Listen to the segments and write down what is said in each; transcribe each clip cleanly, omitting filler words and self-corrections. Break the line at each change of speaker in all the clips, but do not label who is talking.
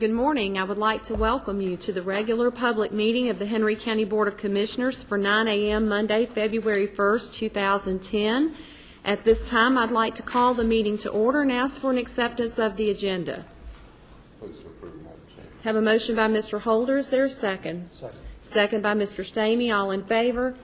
Good morning. I would like to welcome you to the regular public meeting of the Henry County Board of Commissioners for 9 a.m. Monday, February 1st, 2010. At this time, I'd like to call the meeting to order and ask for an acceptance of the agenda. Have a motion by Mr. Holder. Is there a second? Second by Mr. Stamey. All in favor?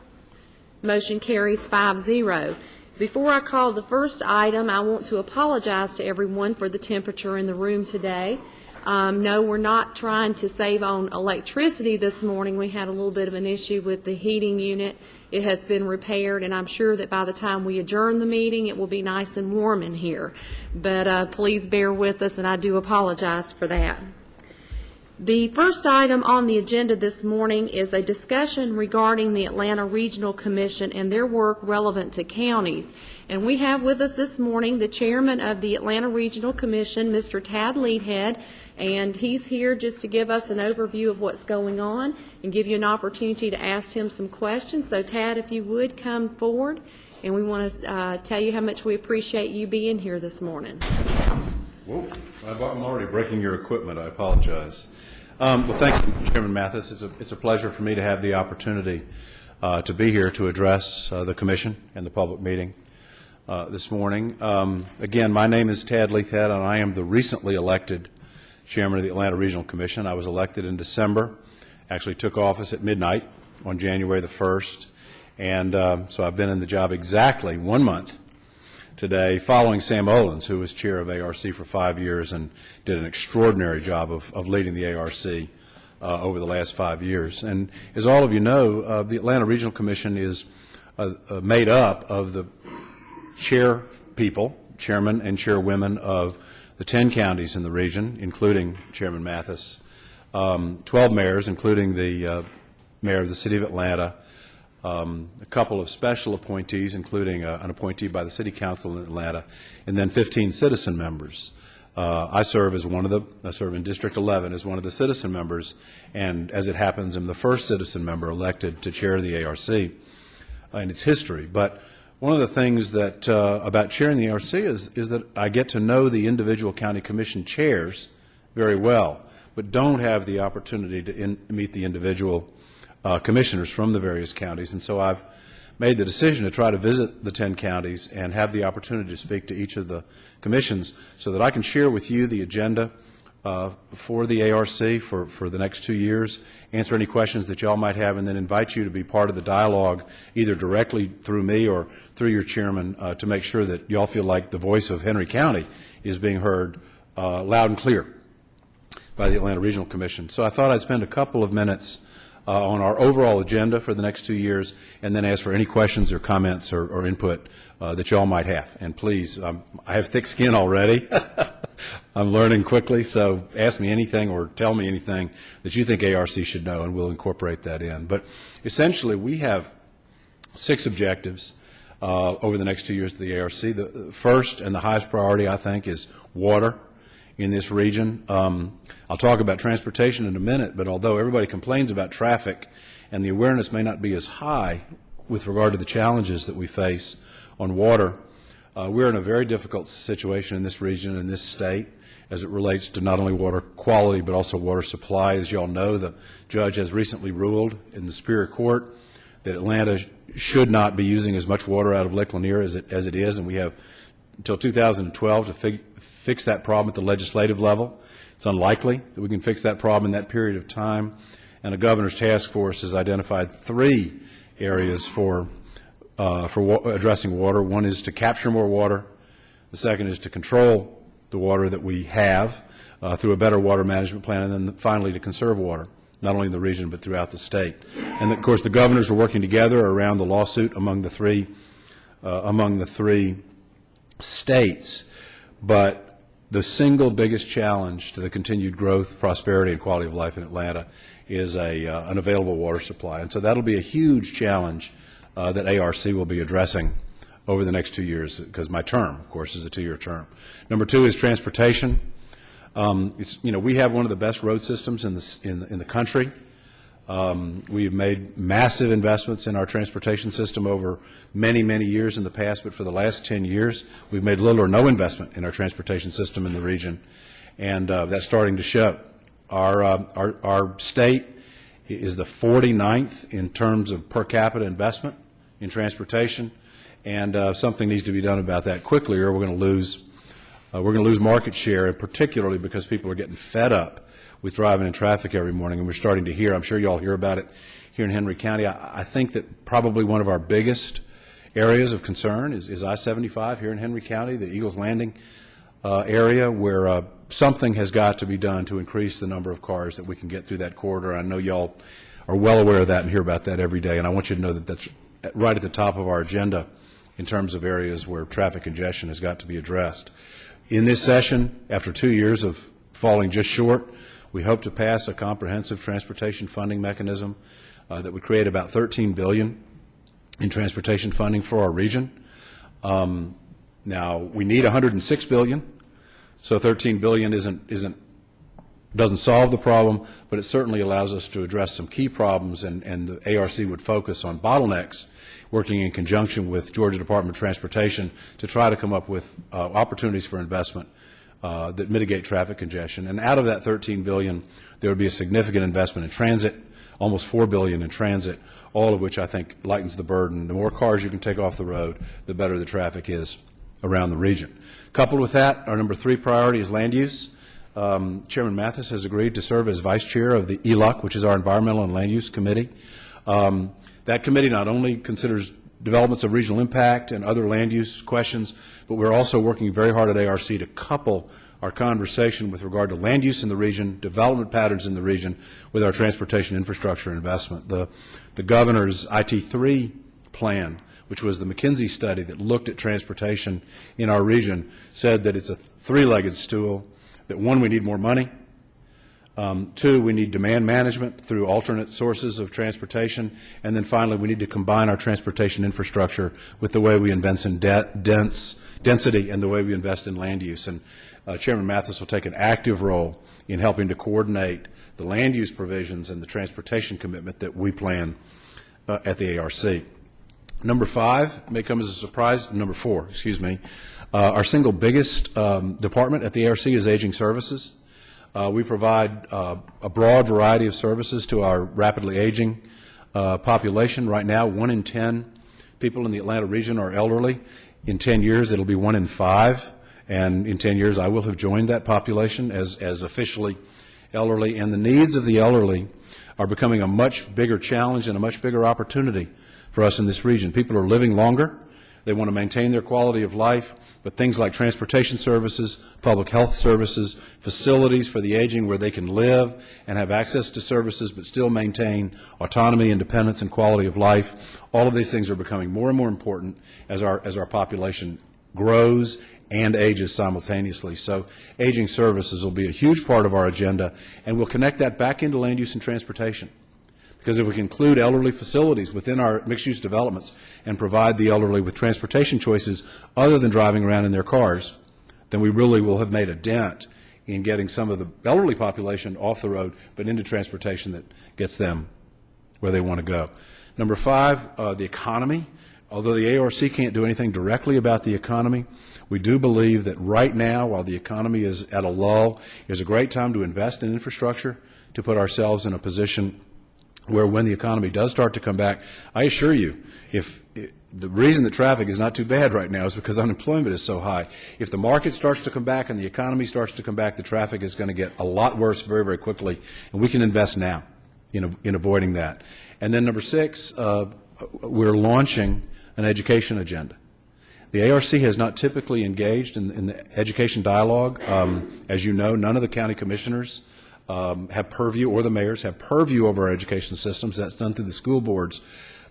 Motion carries 5-0. Before I call the first item, I want to apologize to everyone for the temperature in the room today. No, we're not trying to save on electricity this morning. We had a little bit of an issue with the heating unit. It has been repaired, and I'm sure that by the time we adjourn the meeting, it will be nice and warm in here. But please bear with us, and I do apologize for that. The first item on the agenda this morning is a discussion regarding the Atlanta Regional Commission and their work relevant to counties. And we have with us this morning the chairman of the Atlanta Regional Commission, Mr. Tad Leadhead, and he's here just to give us an overview of what's going on and give you an opportunity to ask him some questions. So Tad, if you would come forward, and we want to tell you how much we appreciate you being here this morning.
Whoa, I'm already breaking your equipment. I apologize. Well, thank you, Chairman Mathis. It's a pleasure for me to have the opportunity to be here to address the Commission and the public meeting this morning. Again, my name is Tad Leadhead, and I am the recently elected Chairman of the Atlanta Regional Commission. I was elected in December, actually took office at midnight on January the 1st, and so I've been in the job exactly 1 month today, following Sam Olens, who was chair of ARC for 5 years and did an extraordinary job of leading the ARC over the last 5 years. And as all of you know, the Atlanta Regional Commission is made up of the chairmen and chairwomen of the 10 counties in the region, including Chairman Mathis, 12 mayors, including the mayor of the city of Atlanta, a couple of special appointees, including an appointee by the City Council in Atlanta, and then 15 citizen members. I serve in District 11 as one of the citizen members, and as it happens, I'm the first citizen member elected to chair the ARC in its history. But one of the things that about chairing the ARC is that I get to know the individual county commission chairs very well, but don't have the opportunity to meet the individual commissioners from the various counties. And so I've made the decision to try to visit the 10 counties and have the opportunity to speak to each of the commissions so that I can share with you the agenda for the ARC for the next 2 years, answer any questions that you all might have, and then invite you to be part of the dialogue either directly through me or through your chairman to make sure that you all feel like the voice of Henry County is being heard loud and clear by the Atlanta Regional Commission. So I thought I'd spend a couple of minutes on our overall agenda for the next 2 years, and then ask for any questions or comments or input that you all might have. And please, I have thick skin already. I'm learning quickly, so ask me anything or tell me anything that you think ARC should know, and we'll incorporate that in. But essentially, we have 6 objectives over the next 2 years of the ARC. The first and the highest priority, I think, is water in this region. I'll talk about transportation in a minute, but although everybody complains about traffic and the awareness may not be as high with regard to the challenges that we face on water, we're in a very difficult situation in this region, in this state, as it relates to not only water quality but also water supply. As you all know, the judge has recently ruled in the Superior Court that Atlanta should not be using as much water out of Lake Lanier as it is, and we have until 2012 to fix that problem at the legislative level. It's unlikely that we can fix that problem in that period of time, and a governor's task force has identified 3 areas for addressing water. One is to capture more water. The second is to control the water that we have through a better water management plan, and then finally to conserve water, not only in the region but throughout the state. And of course, the governors are working together around the lawsuit among the three states. But the single biggest challenge to the continued growth, prosperity, and quality of life in Atlanta is an available water supply. And so that'll be a huge challenge that ARC will be addressing over the next 2 years, because my term, of course, is a 2-year term. Number 2 is transportation. We have one of the best road systems in the country. We've made massive investments in our transportation system over many, many years in the past, but for the last 10 years, we've made little or no investment in our transportation system in the region, and that's starting to show. Our state is the 49th in terms of per capita investment in transportation, and something needs to be done about that quickly, or we're going to lose market share, and particularly because people are getting fed up with driving in traffic every morning, and we're starting to hear, I'm sure you all hear about it here in Henry County. I think that probably one of our biggest areas of concern is I-75 here in Henry County, the Eagles Landing area, where something has got to be done to increase the number of cars that we can get through that corridor. I know y'all are well aware of that and hear about that every day, and I want you to know that that's right at the top of our agenda in terms of areas where traffic congestion has got to be addressed. In this session, after 2 years of falling just short, we hope to pass a comprehensive transportation funding mechanism that would create about $13 billion in transportation funding for our region. Now, we need $106 billion, so $13 billion doesn't solve the problem, but it certainly allows us to address some key problems, and the ARC would focus on bottlenecks, working in conjunction with Georgia Department of Transportation to try to come up with opportunities for investment that mitigate traffic congestion. And out of that $13 billion, there would be a significant investment in transit, almost $4 billion in transit, all of which I think lightens the burden. The more cars you can take off the road, the better the traffic is around the region. Coupled with that, our number 3 priority is land use. Chairman Mathis has agreed to serve as vice chair of the ELUC, which is our Environmental and Land Use Committee. That committee not only considers developments of regional impact and other land use questions, but we're also working very hard at ARC to couple our conversation with regard to land use in the region, development patterns in the region, with our transportation infrastructure investment. The governor's IT3 plan, which was the McKinsey study that looked at transportation in our region, said that it's a three-legged stool, that 1, we need more money, 2, we need demand management through alternate sources of transportation, and then finally we need to combine our transportation infrastructure with the way we invest in density and the way we invest in land use. And Chairman Mathis will take an active role in helping to coordinate the land use provisions and the transportation commitment that we plan at the ARC. Number 5 may come as a surprise. Number 4, excuse me. Our single biggest department at the ARC is aging services. We provide a broad variety of services to our rapidly aging population. Right now, 1 in 10 people in the Atlanta region are elderly. In 10 years, it'll be 1 in 5. And in 10 years, I will have joined that population as officially elderly. And the needs of the elderly are becoming a much bigger challenge and a much bigger opportunity for us in this region. People are living longer. They want to maintain their quality of life, but things like transportation services, public health services, facilities for the aging where they can live and have access to services but still maintain autonomy, independence, and quality of life, all of these things are becoming more and more important as our population grows and ages simultaneously. So aging services will be a huge part of our agenda, and we'll connect that back into land use and transportation. Because if we can include elderly facilities within our mixed-use developments and provide the elderly with transportation choices other than driving around in their cars, then we really will have made a dent in getting some of the elderly population off the road but into transportation that gets them where they want to go. Number 5, the economy. Although the ARC can't do anything directly about the economy, we do believe that right now, while the economy is at a lull, is a great time to invest in infrastructure, to put ourselves in a position where when the economy does start to come back, I assure you, the reason that traffic is not too bad right now is because unemployment is so high. If the market starts to come back and the economy starts to come back, the traffic is going to get a lot worse very, very quickly, and we can invest now in avoiding that. And then number 6, we're launching an education agenda. The ARC has not typically engaged in the education dialogue. As you know, none of the county commissioners have purview, or the mayors have purview over our education systems. That's done through the school boards.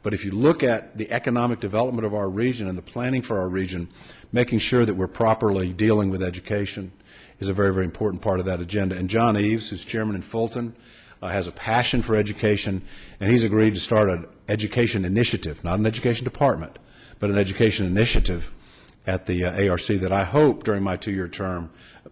But if you look at the economic development of our region and the planning for our region, making sure that we're properly dealing with education is a very, very important part of that agenda. And John Eves, who's chairman in Fulton, has a passion for education, and he's agreed to start an education initiative, not an education department, but an education initiative at the ARC that I hope during my 2-year term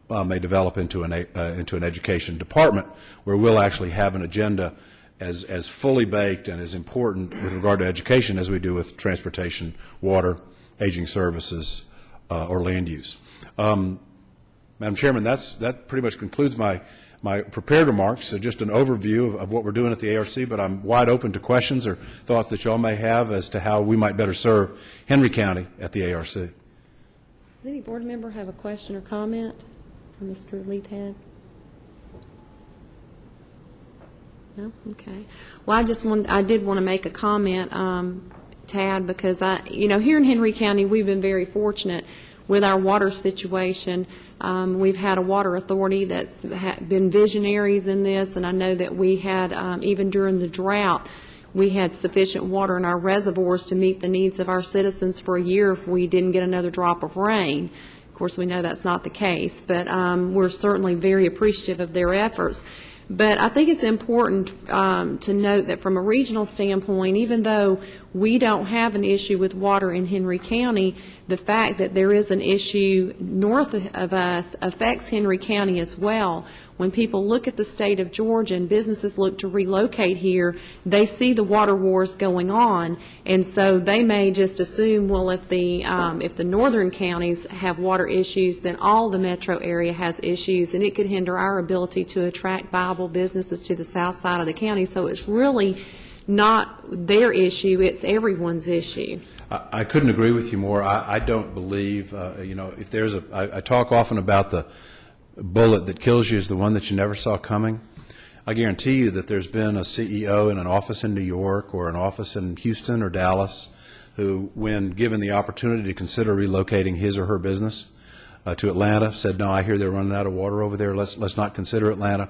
may develop into an education department, where we'll actually have an agenda as fully baked and as important with regard to education as we do with transportation, water, aging services, or land use. Madam Chairman, that pretty much concludes my prepared remarks, so just an overview of what we're doing at the ARC, but I'm wide open to questions or thoughts that you all may have as to how we might better serve Henry County at the ARC.
Does any board member have a question or comment for Mr. Leithhead? No? Okay. Well, I did want to make a comment, Tad, because here in Henry County, we've been very fortunate with our water situation. We've had a water authority that's been visionaries in this, and I know that we had, even during the drought, we had sufficient water in our reservoirs to meet the needs of our citizens for a year if we didn't get another drop of rain. Of course, we know that's not the case, but we're certainly very appreciative of their efforts. But I think it's important to note that from a regional standpoint, even though we don't have an issue with water in Henry County, the fact that there is an issue north of us affects Henry County as well. When people look at the state of Georgia and businesses look to relocate here, they see the water wars going on, and so they may just assume, well, if the northern counties have water issues, then all the metro area has issues, and it could hinder our ability to attract viable businesses to the south side of the county. So it's really not their issue, it's everyone's issue.
I couldn't agree with you more. I don't believe, if there's I talk often about the bullet that kills you is the one that you never saw coming. I guarantee you that there's been a CEO in an office in New York or an office in Houston or Dallas who, when given the opportunity to consider relocating his or her business to Atlanta, said, no, I hear they're running out of water over there. Let's not consider Atlanta.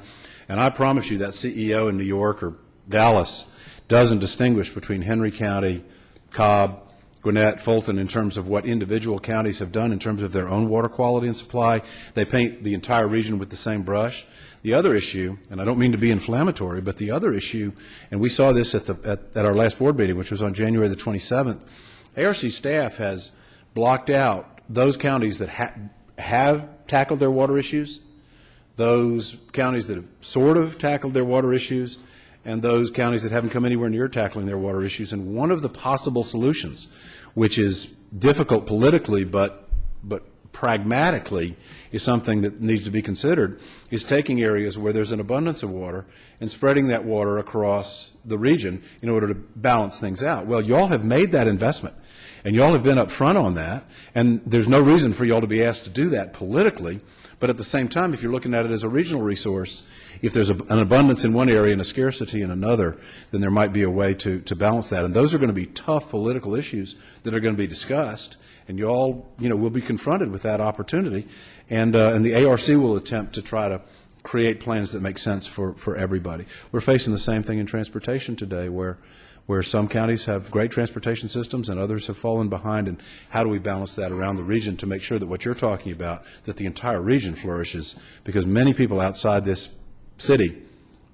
And I promise you that CEO in New York or Dallas doesn't distinguish between Henry County, Cobb, Gwinnett, Fulton, in terms of what individual counties have done in terms of their own water quality and supply. They paint the entire region with the same brush. The other issue, and I don't mean to be inflammatory, but the other issue, and we saw this at our last board meeting, which was on January the 27th, ARC staff has blocked out those counties that have tackled their water issues, those counties that have sort of tackled their water issues, and those counties that haven't come anywhere near tackling their water issues. And one of the possible solutions, which is difficult politically but pragmatically is something that needs to be considered, is taking areas where there's an abundance of water and spreading that water across the region in order to balance things out. Well, y'all have made that investment, and y'all have been up front on that, and there's no reason for y'all to be asked to do that politically. But at the same time, if you're looking at it as a regional resource, if there's an abundance in one area and a scarcity in another, then there might be a way to balance that. And those are going to be tough political issues that are going to be discussed, and you all, will be confronted with that opportunity. And the ARC will attempt to try to create plans that make sense for everybody. We're facing the same thing in transportation today, where some counties have great transportation systems and others have fallen behind, and how do we balance that around the region to make sure that what you're talking about, that the entire region flourishes, because many people outside this city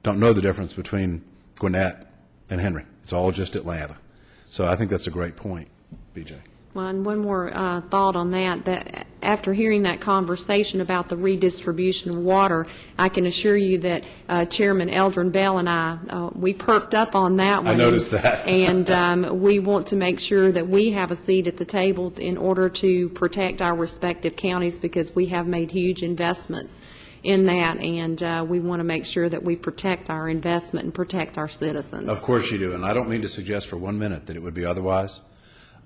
don't know the difference between Gwinnett and Henry. It's all just Atlanta. So I think that's a great point, BJ.
Well, and one more thought on that after hearing that conversation about the redistribution of water, I can assure you that Chairman Eldrin Bell and I, we perked up on that one.
I noticed that.
And we want to make sure that we have a seat at the table in order to protect our respective counties, because we have made huge investments in that, and we want to make sure that we protect our investment and protect our citizens.
Of course you do, and I don't mean to suggest for 1 minute that it would be otherwise.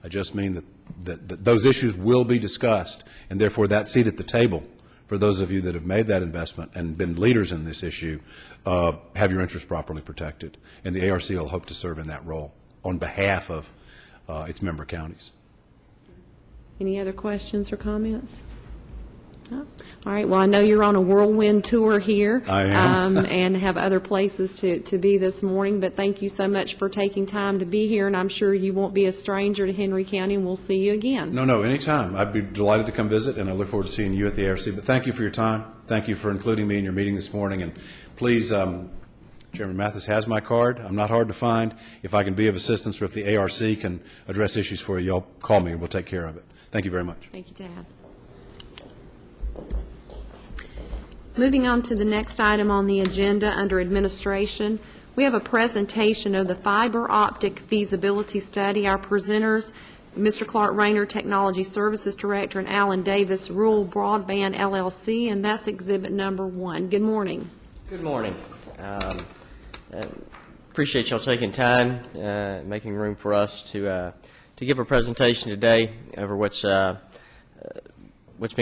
I just mean that those issues will be discussed, and therefore that seat at the table, for those of you that have made that investment and been leaders in this issue, have your interests properly protected. And the ARC will hope to serve in that role on behalf of its member counties.
Any other questions or comments? No? All right. Well, I know you're on a whirlwind tour here.
I am.
And have other places to be this morning, but thank you so much for taking time to be here, and I'm sure you won't be a stranger to Henry County, and we'll see you again.
No, anytime. I'd be delighted to come visit, and I look forward to seeing you at the ARC. But thank you for your time. Thank you for including me in your meeting this morning, and please, Chairman Mathis has my card. I'm not hard to find. If I can be of assistance, or if the ARC can address issues for you, y'all call me, and we'll take care of it. Thank you very much.
Thank you, Tad. Moving on to the next item on the agenda under administration, we have a presentation of the fiber optic feasibility study. Our presenters, Mr. Clark Rayner, Technology Services Director, and Alan Davis, Rural Broadband LLC, and that's Exhibit Number 1. Good morning.
Good morning. Appreciate y'all taking time, making room for us to give a presentation today over what's been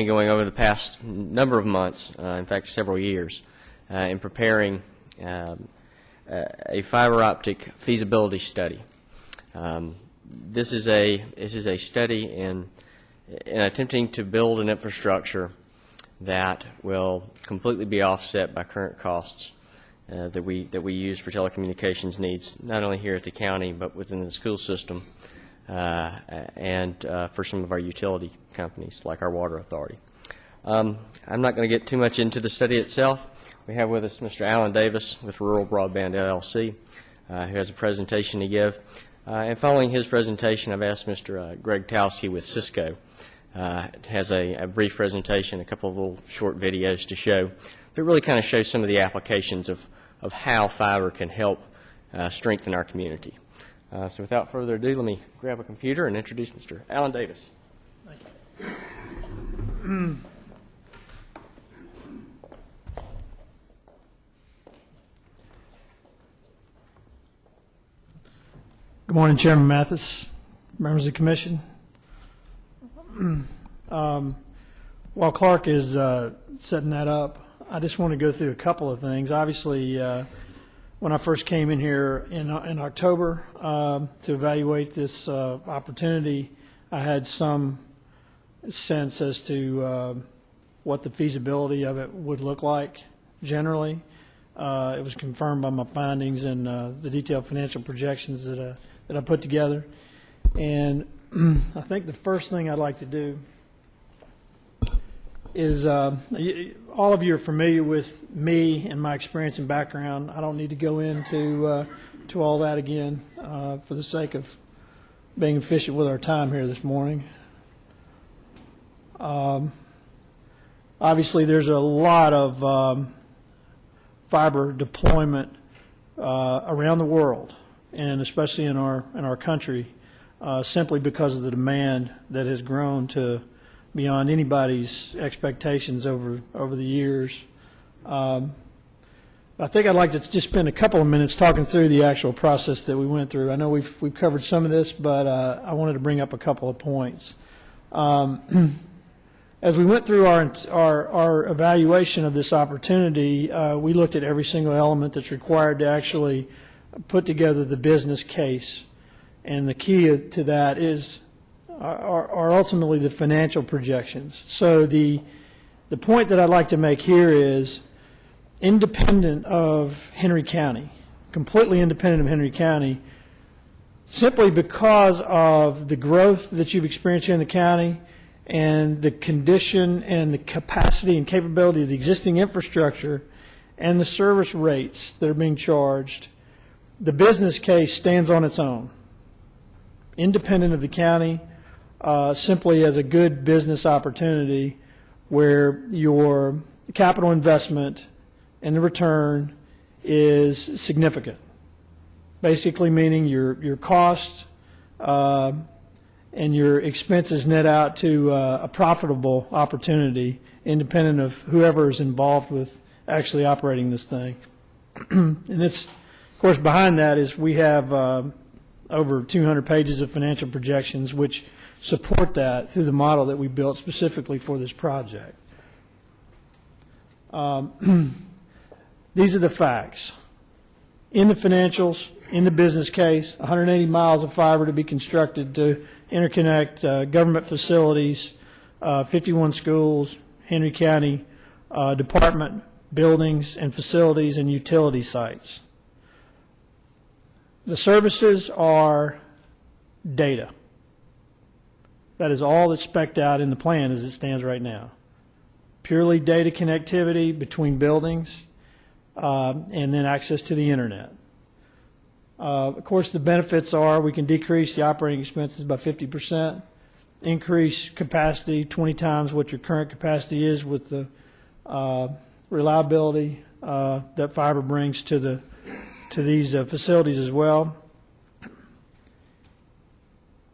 going over the past number of months, in fact, several years, in preparing a fiber optic feasibility study. This is a study in attempting to build an infrastructure that will completely be offset by current costs that we use for telecommunications needs, not only here at the county but within the school system and for some of our utility companies like our water authority. I'm not going to get too much into the study itself. We have with us Mr. Alan Davis with Rural Broadband LLC, who has a presentation to give. And following his presentation, I've asked Mr. Greg Towski with Cisco, has a brief presentation, a couple of little short videos to show. But it really kind of shows some of the applications of how fiber can help strengthen our community. So without further ado, let me grab a computer and introduce Mr. Alan Davis.
Thank you. Good morning, Chairman Mathis, members of the Commission. While Clark is setting that up, I just want to go through a couple of things. Obviously, when I first came in here in October to evaluate this opportunity, I had some sense as to what the feasibility of it would look like generally. It was confirmed by my findings and the detailed financial projections that I put together. And I think the first thing I'd like to do is, all of you are familiar with me and my experience and background. I don't need to go into to all that again for the sake of being efficient with our time here this morning. Obviously, there's a lot of fiber deployment around the world, and especially in our country, simply because of the demand that has grown to beyond anybody's expectations over the years. I think I'd like to just spend a couple of minutes talking through the actual process that we went through. I know we've covered some of this, but I wanted to bring up a couple of points. As we went through our evaluation of this opportunity, we looked at every single element that's required to actually put together the business case, and the key to that are ultimately the financial projections. So the point that I'd like to make here is, independent of Henry County, completely independent of Henry County, simply because of the growth that you've experienced here in the county and the condition and the capacity and capability of the existing infrastructure and the service rates that are being charged, the business case stands on its own, independent of the county, simply as a good business opportunity where your capital investment and the return is significant. Basically meaning your cost and your expenses net out to a profitable opportunity, independent of whoever is involved with actually operating this thing. And it's, of course, behind that is we have over 200 pages of financial projections which support that through the model that we built specifically for this project. These are the facts. In the financials, in the business case, 180 miles of fiber to be constructed to interconnect government facilities, 51 schools, Henry County department buildings and facilities and utility sites. The services are data. That is all that's spec'd out in the plan as it stands right now. Purely data connectivity between buildings and then access to the internet. Of course, the benefits are we can decrease the operating expenses by 50%, increase capacity 20 times what your current capacity is with the reliability that fiber brings to these facilities as well.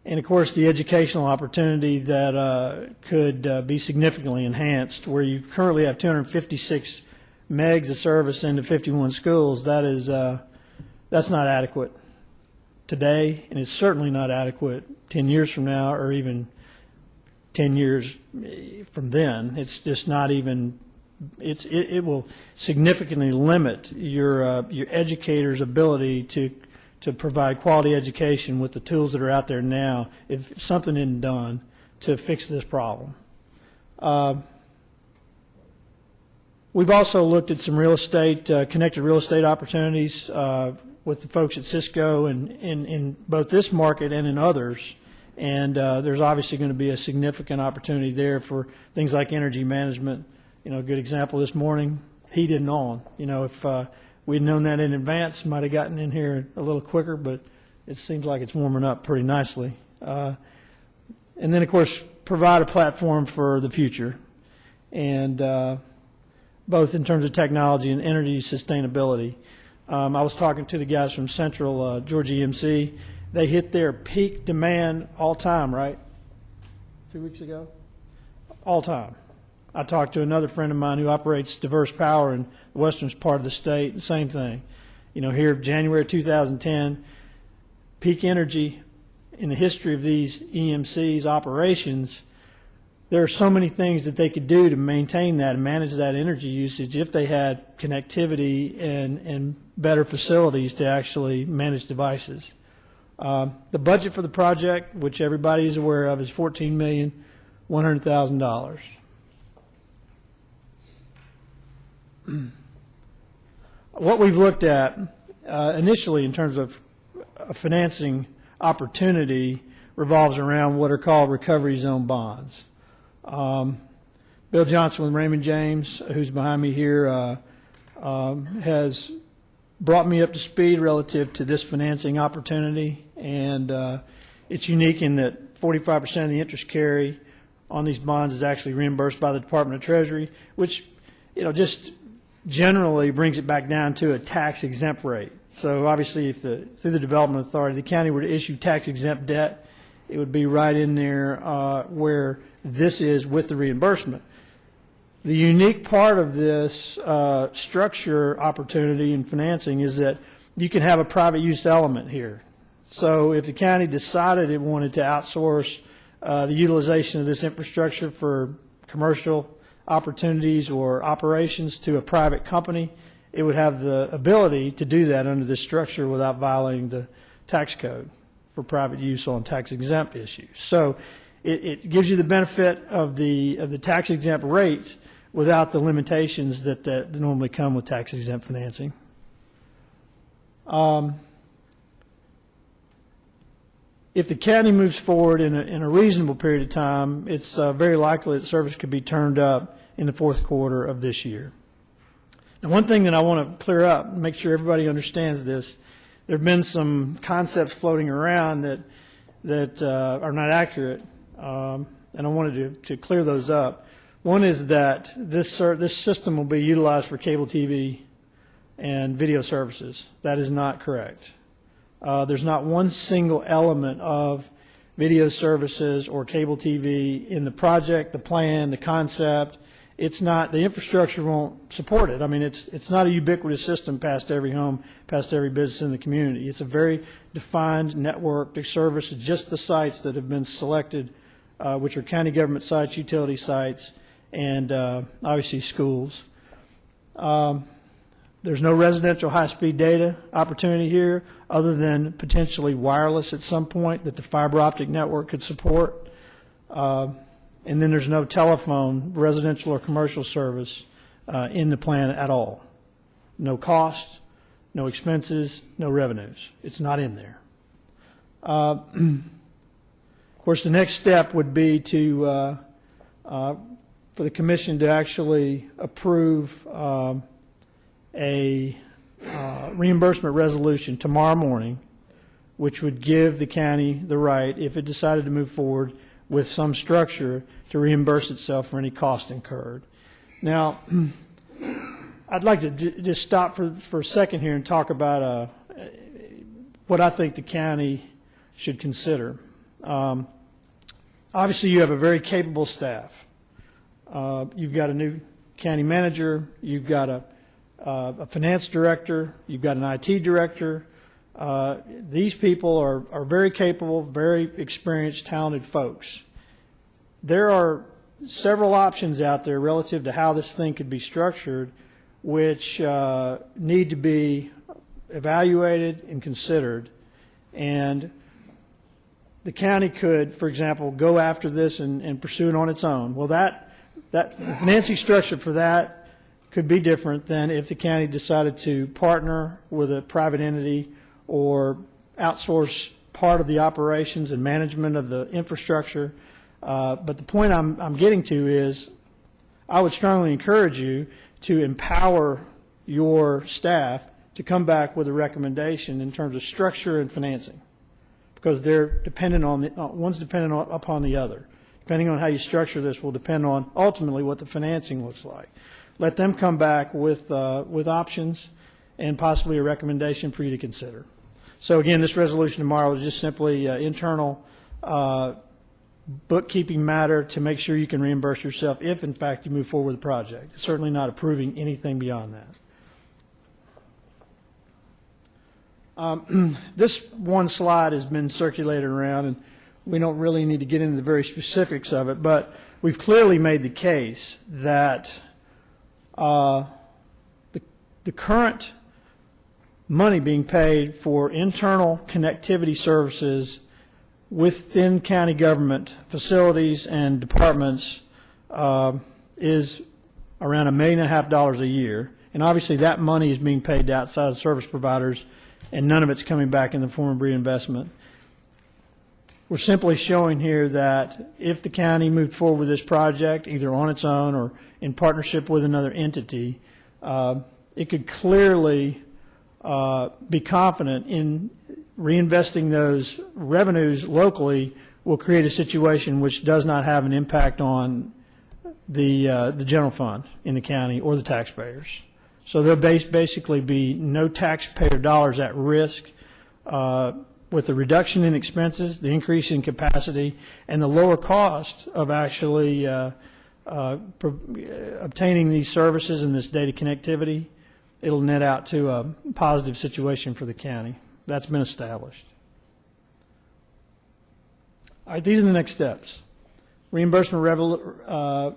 And of course, the educational opportunity that could be significantly enhanced, where you currently have 256 megs of service into 51 schools. That's not adequate today, and it's certainly not adequate 10 years from now, or even 10 years from then. It's just not even. It will significantly limit your educator's ability to provide quality education with the tools that are out there now if something isn't done to fix this problem. We've also looked at some real estate, connected real estate opportunities with the folks at Cisco and in both this market and in others. And there's obviously going to be a significant opportunity there for things like energy management. You know, a good example this morning, heat isn't on. You know, if we'd known that in advance, might have gotten in here a little quicker, but it seems like it's warming up pretty nicely. And then, of course, provide a platform for the future, and both in terms of technology and energy sustainability. I was talking to the guys from Central Georgia EMC. They hit their peak demand all time, right? 2 weeks ago? All time. I talked to another friend of mine who operates Diverse Power in the western part of the state, the same thing. You know, here, January 2010, peak energy in the history of these EMC's operations. There are so many things that they could do to maintain that and manage that energy usage if they had connectivity and better facilities to actually manage devices. The budget for the project, which everybody is aware of, is $14,100,000. What we've looked at initially in terms of a financing opportunity revolves around what are called recovery zone bonds. Bill Johnson with Raymond James, who's behind me here, has brought me up to speed relative to this financing opportunity, and it's unique in that 45% of the interest carry on these bonds is actually reimbursed by the Department of Treasury, which, you know, just generally brings it back down to a tax-exempt rate. So obviously, if through the Development Authority, the county were to issue tax-exempt debt, it would be right in there where this is with the reimbursement. The unique part of this structure opportunity and financing is that you can have a private use element here. So if the county decided it wanted to outsource the utilization of this infrastructure for commercial opportunities or operations to a private company, it would have the ability to do that under this structure without violating the tax code for private use on tax-exempt issues. So it gives you the benefit of the tax-exempt rate without the limitations that normally come with tax-exempt financing. If the county moves forward in a reasonable period of time, it's very likely that service could be turned up in the fourth quarter of this year. Now, one thing that I want to clear up and make sure everybody understands this, there have been some concepts floating around that are not accurate, and I wanted to clear those up. One is that this system will be utilized for cable TV and video services. That is not correct. There's not one single element of video services or cable TV in the project, the plan, the concept. It's not, the infrastructure won't support it. I mean, it's not a ubiquitous system past every home, past every business in the community. It's a very defined network to service just the sites that have been selected, which are county government sites, utility sites, and obviously schools. There's no residential high-speed data opportunity here other than potentially wireless at some point that the fiber optic network could support. And then there's no telephone, residential or commercial service in the plan at all. No cost, no expenses, no revenues. It's not in there. Of course, the next step would be to for the commission to actually approve a reimbursement resolution tomorrow morning, which would give the county the right, if it decided to move forward with some structure, to reimburse itself for any cost incurred. Now, I'd like to just stop for a second here and talk about what I think the county should consider. Obviously, you have a very capable staff. You've got a new county manager, you've got a finance director, you've got an IT director. These people are very capable, very experienced, talented folks. There are several options out there relative to how this thing could be structured, which need to be evaluated and considered. And the county could, for example, go after this and pursue it on its own. Well, the financing structure for that could be different than if the county decided to partner with a private entity or outsource part of the operations and management of the infrastructure. But the point I'm getting to is I would strongly encourage you to empower your staff to come back with a recommendation in terms of structure and financing, because they're dependent on one's dependent upon the other. Depending on how you structure this will depend on ultimately what the financing looks like. Let them come back with options and possibly a recommendation for you to consider. So again, this resolution tomorrow is just simply internal bookkeeping matter to make sure you can reimburse yourself if, in fact, you move forward with the project. It's certainly not approving anything beyond that. This one slide has been circulated around, and we don't really need to get into the very specifics of it, but we've clearly made the case that the current money being paid for internal connectivity services within county government facilities and departments is around $1.5 million a year. And obviously that money is being paid to outside service providers, and none of it's coming back in the form of reinvestment. We're simply showing here that if the county moved forward with this project, either on its own or in partnership with another entity, it could clearly be confident in reinvesting those revenues locally will create a situation which does not have an impact on the general fund in the county or the taxpayers. So there'll basically be no taxpayer dollars at risk with the reduction in expenses, the increase in capacity, and the lower cost of actually obtaining these services and this data connectivity. It'll net out to a positive situation for the county. That's been established. All right, these are the next steps. Reimbursement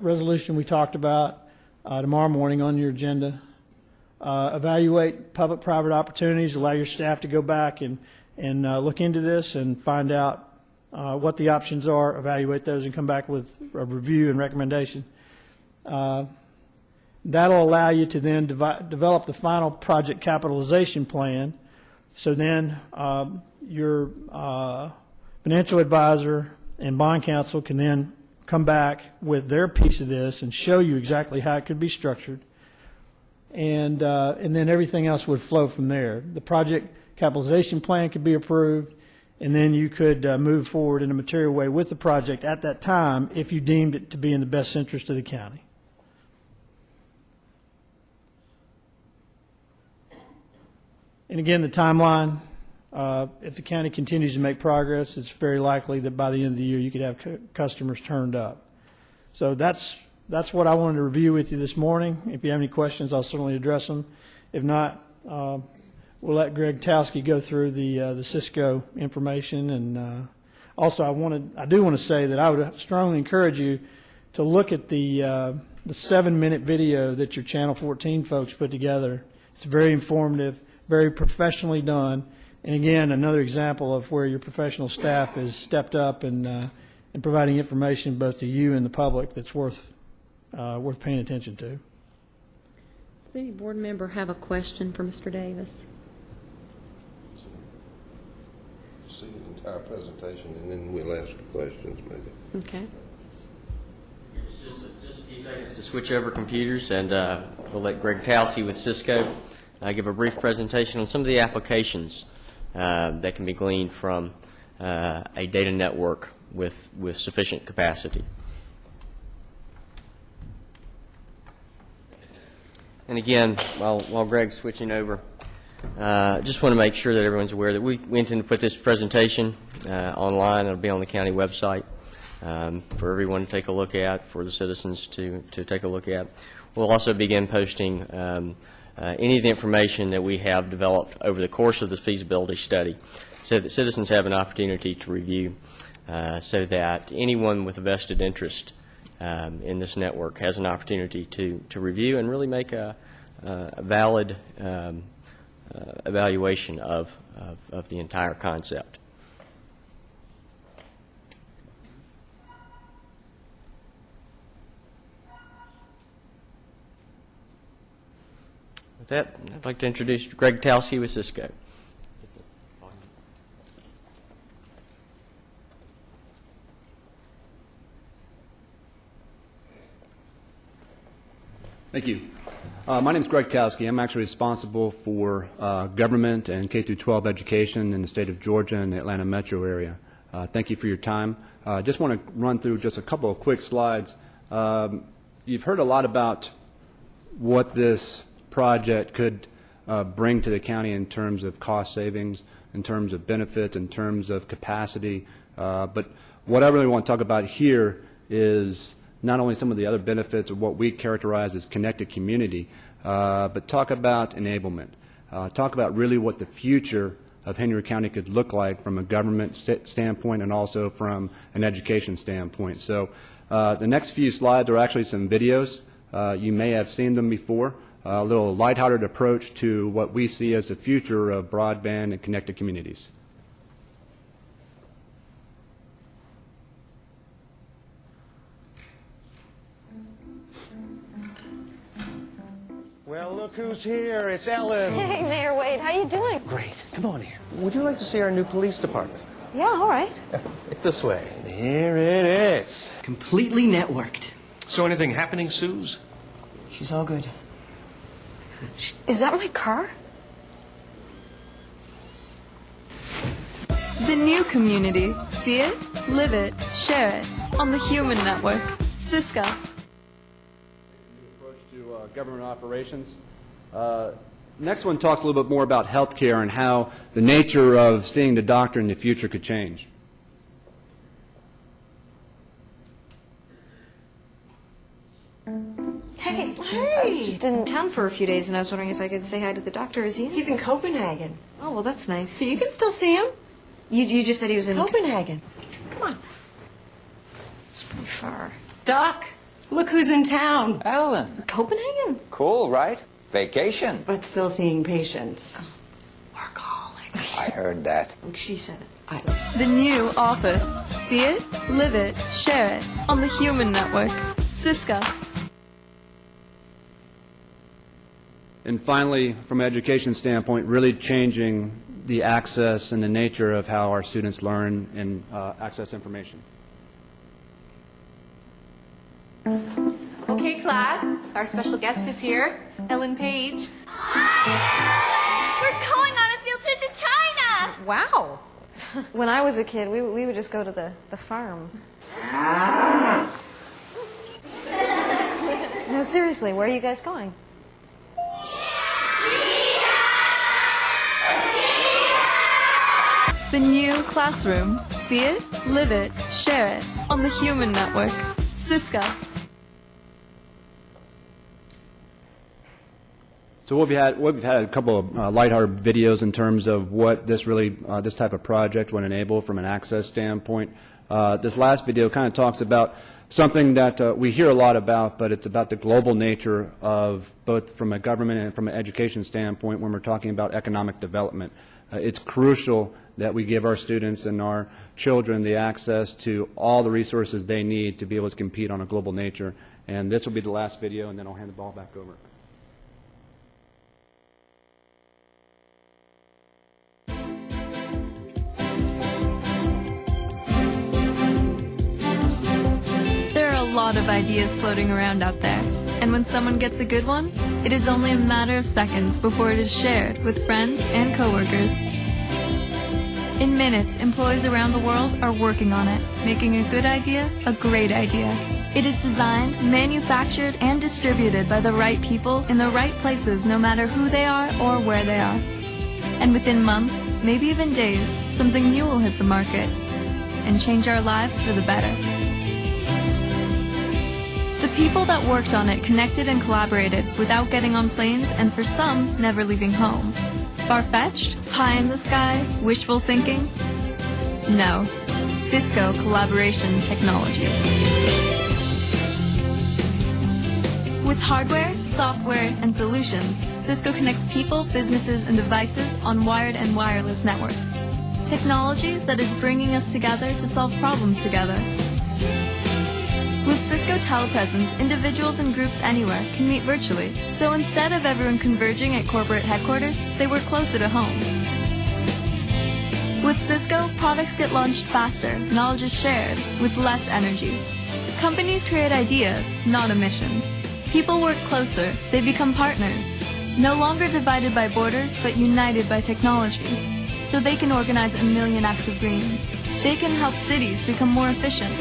resolution we talked about tomorrow morning on your agenda. Evaluate public-private opportunities. Allow your staff to go back and look into this and find out what the options are, evaluate those, and come back with a review and recommendation. That'll allow you to then develop the final project capitalization plan. So then your financial advisor and bond counsel can then come back with their piece of this and show you exactly how it could be structured. And then everything else would flow from there. The project capitalization plan could be approved, and then you could move forward in a material way with the project at that time if you deemed it to be in the best interest of the county. And again, the timeline, if the county continues to make progress, it's very likely that by the end of the year you could have customers turned up. So that's what I wanted to review with you this morning. If you have any questions, I'll certainly address them. If not, we'll let Greg Towski go through the Cisco information. And also, I do want to say that I would strongly encourage you to look at the 7-minute video that your Channel 14 folks put together. It's very informative, very professionally done, and again, another example of where your professional staff has stepped up and providing information both to you and the public that's worth paying attention to.
Does any board member have a question for Mr. Davis?
See the entire presentation, and then we'll ask the questions, maybe.
Okay.
Just a few seconds to switch over computers, and we'll let Greg Towsey with Cisco give a brief presentation on some of the applications that can be gleaned from a data network with sufficient capacity. And again, while Greg's switching over, Just want to make sure that everyone's aware that we intend to put this presentation online. It'll be on the county website for everyone to take a look at, for the citizens to take a look at. We'll also begin posting any of the information that we have developed over the course of the feasibility study so that citizens have an opportunity to review, so that anyone with a vested interest in this network has an opportunity to review and really make a valid evaluation of the entire concept. With that, I'd like to introduce Greg Talsey with Cisco.
Thank you. My name is Greg Towski. I'm actually responsible for government and K-12 education in the state of Georgia and the Atlanta metro area. Thank you for your time. I just want to run through just a couple of quick slides. You've heard a lot about what this project could bring to the county in terms of cost savings, in terms of benefits, in terms of capacity. But what I really want to talk about here is not only some of the other benefits of what we characterize as connected community, but talk about enablement. Talk about really what the future of Henry County could look like from a government standpoint and also from an education standpoint. So the next few slides are actually some videos. You may have seen them before. A little lighthearted approach to what we see as the future of broadband and connected communities.
Well, look who's here. It's Ellen.
Hey, Mayor Wade, how you doing?
Great. Come on here. Would you like to see our new police department?
Yeah, all right.
Right this way. Here it is.
Completely networked.
So anything happening, Suze?
She's all good.
Is that my car?
The new community. See it, live it, share it on the Human Network. Cisco.
Approach to government operations. Next one talks a little bit more about healthcare and how the nature of seeing the doctor in the future could change.
Hey. I was just in town for a few days, and I was wondering if I could say hi to the doctor. Is he in?
He's in Copenhagen.
Oh, well, that's nice.
So you can still see him?
You just said he was in
Copenhagen. Come on.
It's pretty far.
Doc, look who's in town.
Ellen.
Copenhagen?
Cool, right? Vacation.
But still seeing patients.
Workaholics.
I heard that.
She said it.
The new office. See it, live it, share it on the Human Network. Cisco.
And finally, from an education standpoint, really changing the access and the nature of how our students learn and access information.
Okay, class, our special guest is here, Ellen Page.
We're going on a field trip to China!
Wow. When I was a kid, we would just go to the farm. No, seriously, where are you guys going?
The new classroom. See it, live it, share it on the Human Network. Cisco.
So we've had a couple of lighthearted videos in terms of what this this type of project would enable from an access standpoint. This last video kind of talks about something that we hear a lot about, but it's about the global nature of both from a government and from an education standpoint when we're talking about economic development. It's crucial that we give our students and our children the access to all the resources they need to be able to compete on a global nature. And this will be the last video, and then I'll hand the ball back over.
There are a lot of ideas floating around out there, and when someone gets a good one, it is only a matter of seconds before it is shared with friends and coworkers. In minutes, employees around the world are working on it, making a good idea a great idea. It is designed, manufactured, and distributed by the right people in the right places, no matter who they are or where they are. And within months, maybe even days, something new will hit the market and change our lives for the better. The people that worked on it connected and collaborated without getting on planes and for some, never leaving home. Far-fetched? Pie in the sky? Wishful thinking? No. Cisco Collaboration Technologies. With hardware, software, and solutions, Cisco connects people, businesses, and devices on wired and wireless networks. Technology that is bringing us together to solve problems together. With Cisco Telepresence, individuals and groups anywhere can meet virtually, so instead of everyone converging at corporate headquarters, they work closer to home. With Cisco, products get launched faster, knowledge is shared, with less energy. Companies create ideas, not emissions. People work closer, they become partners. No longer divided by borders, but united by technology. So they can organize 1 million acts of green. They can help cities become more efficient.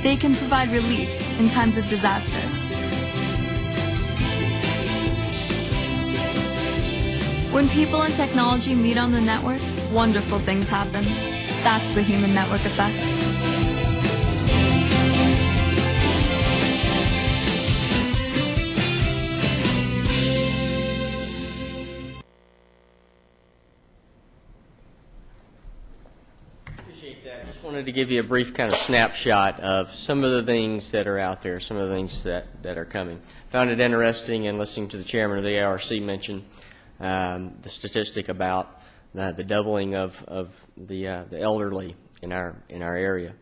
They can provide relief in times of disaster. When people and technology meet on the network, wonderful things happen. That's the human network effect.
Wanted to give you a brief kind of snapshot of some of the things that are out there, some of the things that are coming. Found it interesting in listening to the chairman of the ARC mention the statistic about the doubling of the elderly in our area.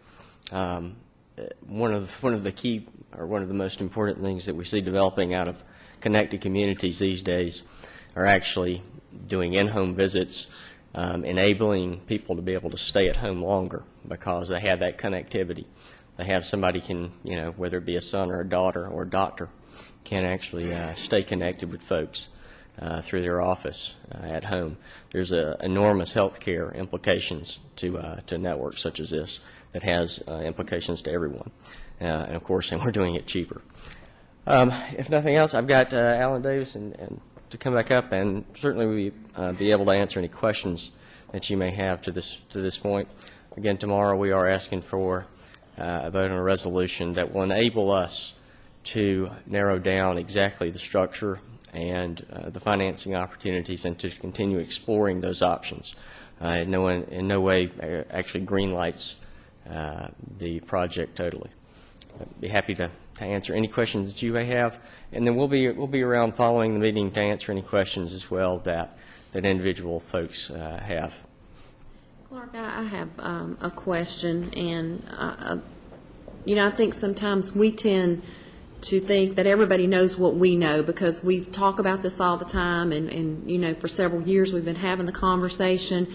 One of the key, or one of the most important things that we see developing out of connected communities these days are actually doing in-home visits, enabling people to be able to stay at home longer because they have that connectivity. They have somebody can, whether it be a son or a daughter or a doctor, can actually stay connected with folks through their office at home. There's enormous healthcare implications to networks such as this that has implications to everyone. And of course, and we're doing it cheaper. If nothing else, I've got Alan Davis and to come back up, and certainly we be able to answer any questions that you may have to this point. Again, tomorrow we are asking for a vote on a resolution that will enable us to narrow down exactly the structure and the financing opportunities, and to continue exploring those options. In no way actually greenlights the project totally. I'd be happy to answer any questions that you may have, and then we'll be around following the meeting to answer any questions as well that individual folks have.
Clark, I have a question, and I think sometimes we tend to think that everybody knows what we know because we talk about this all the time, and for several years we've been having the conversation.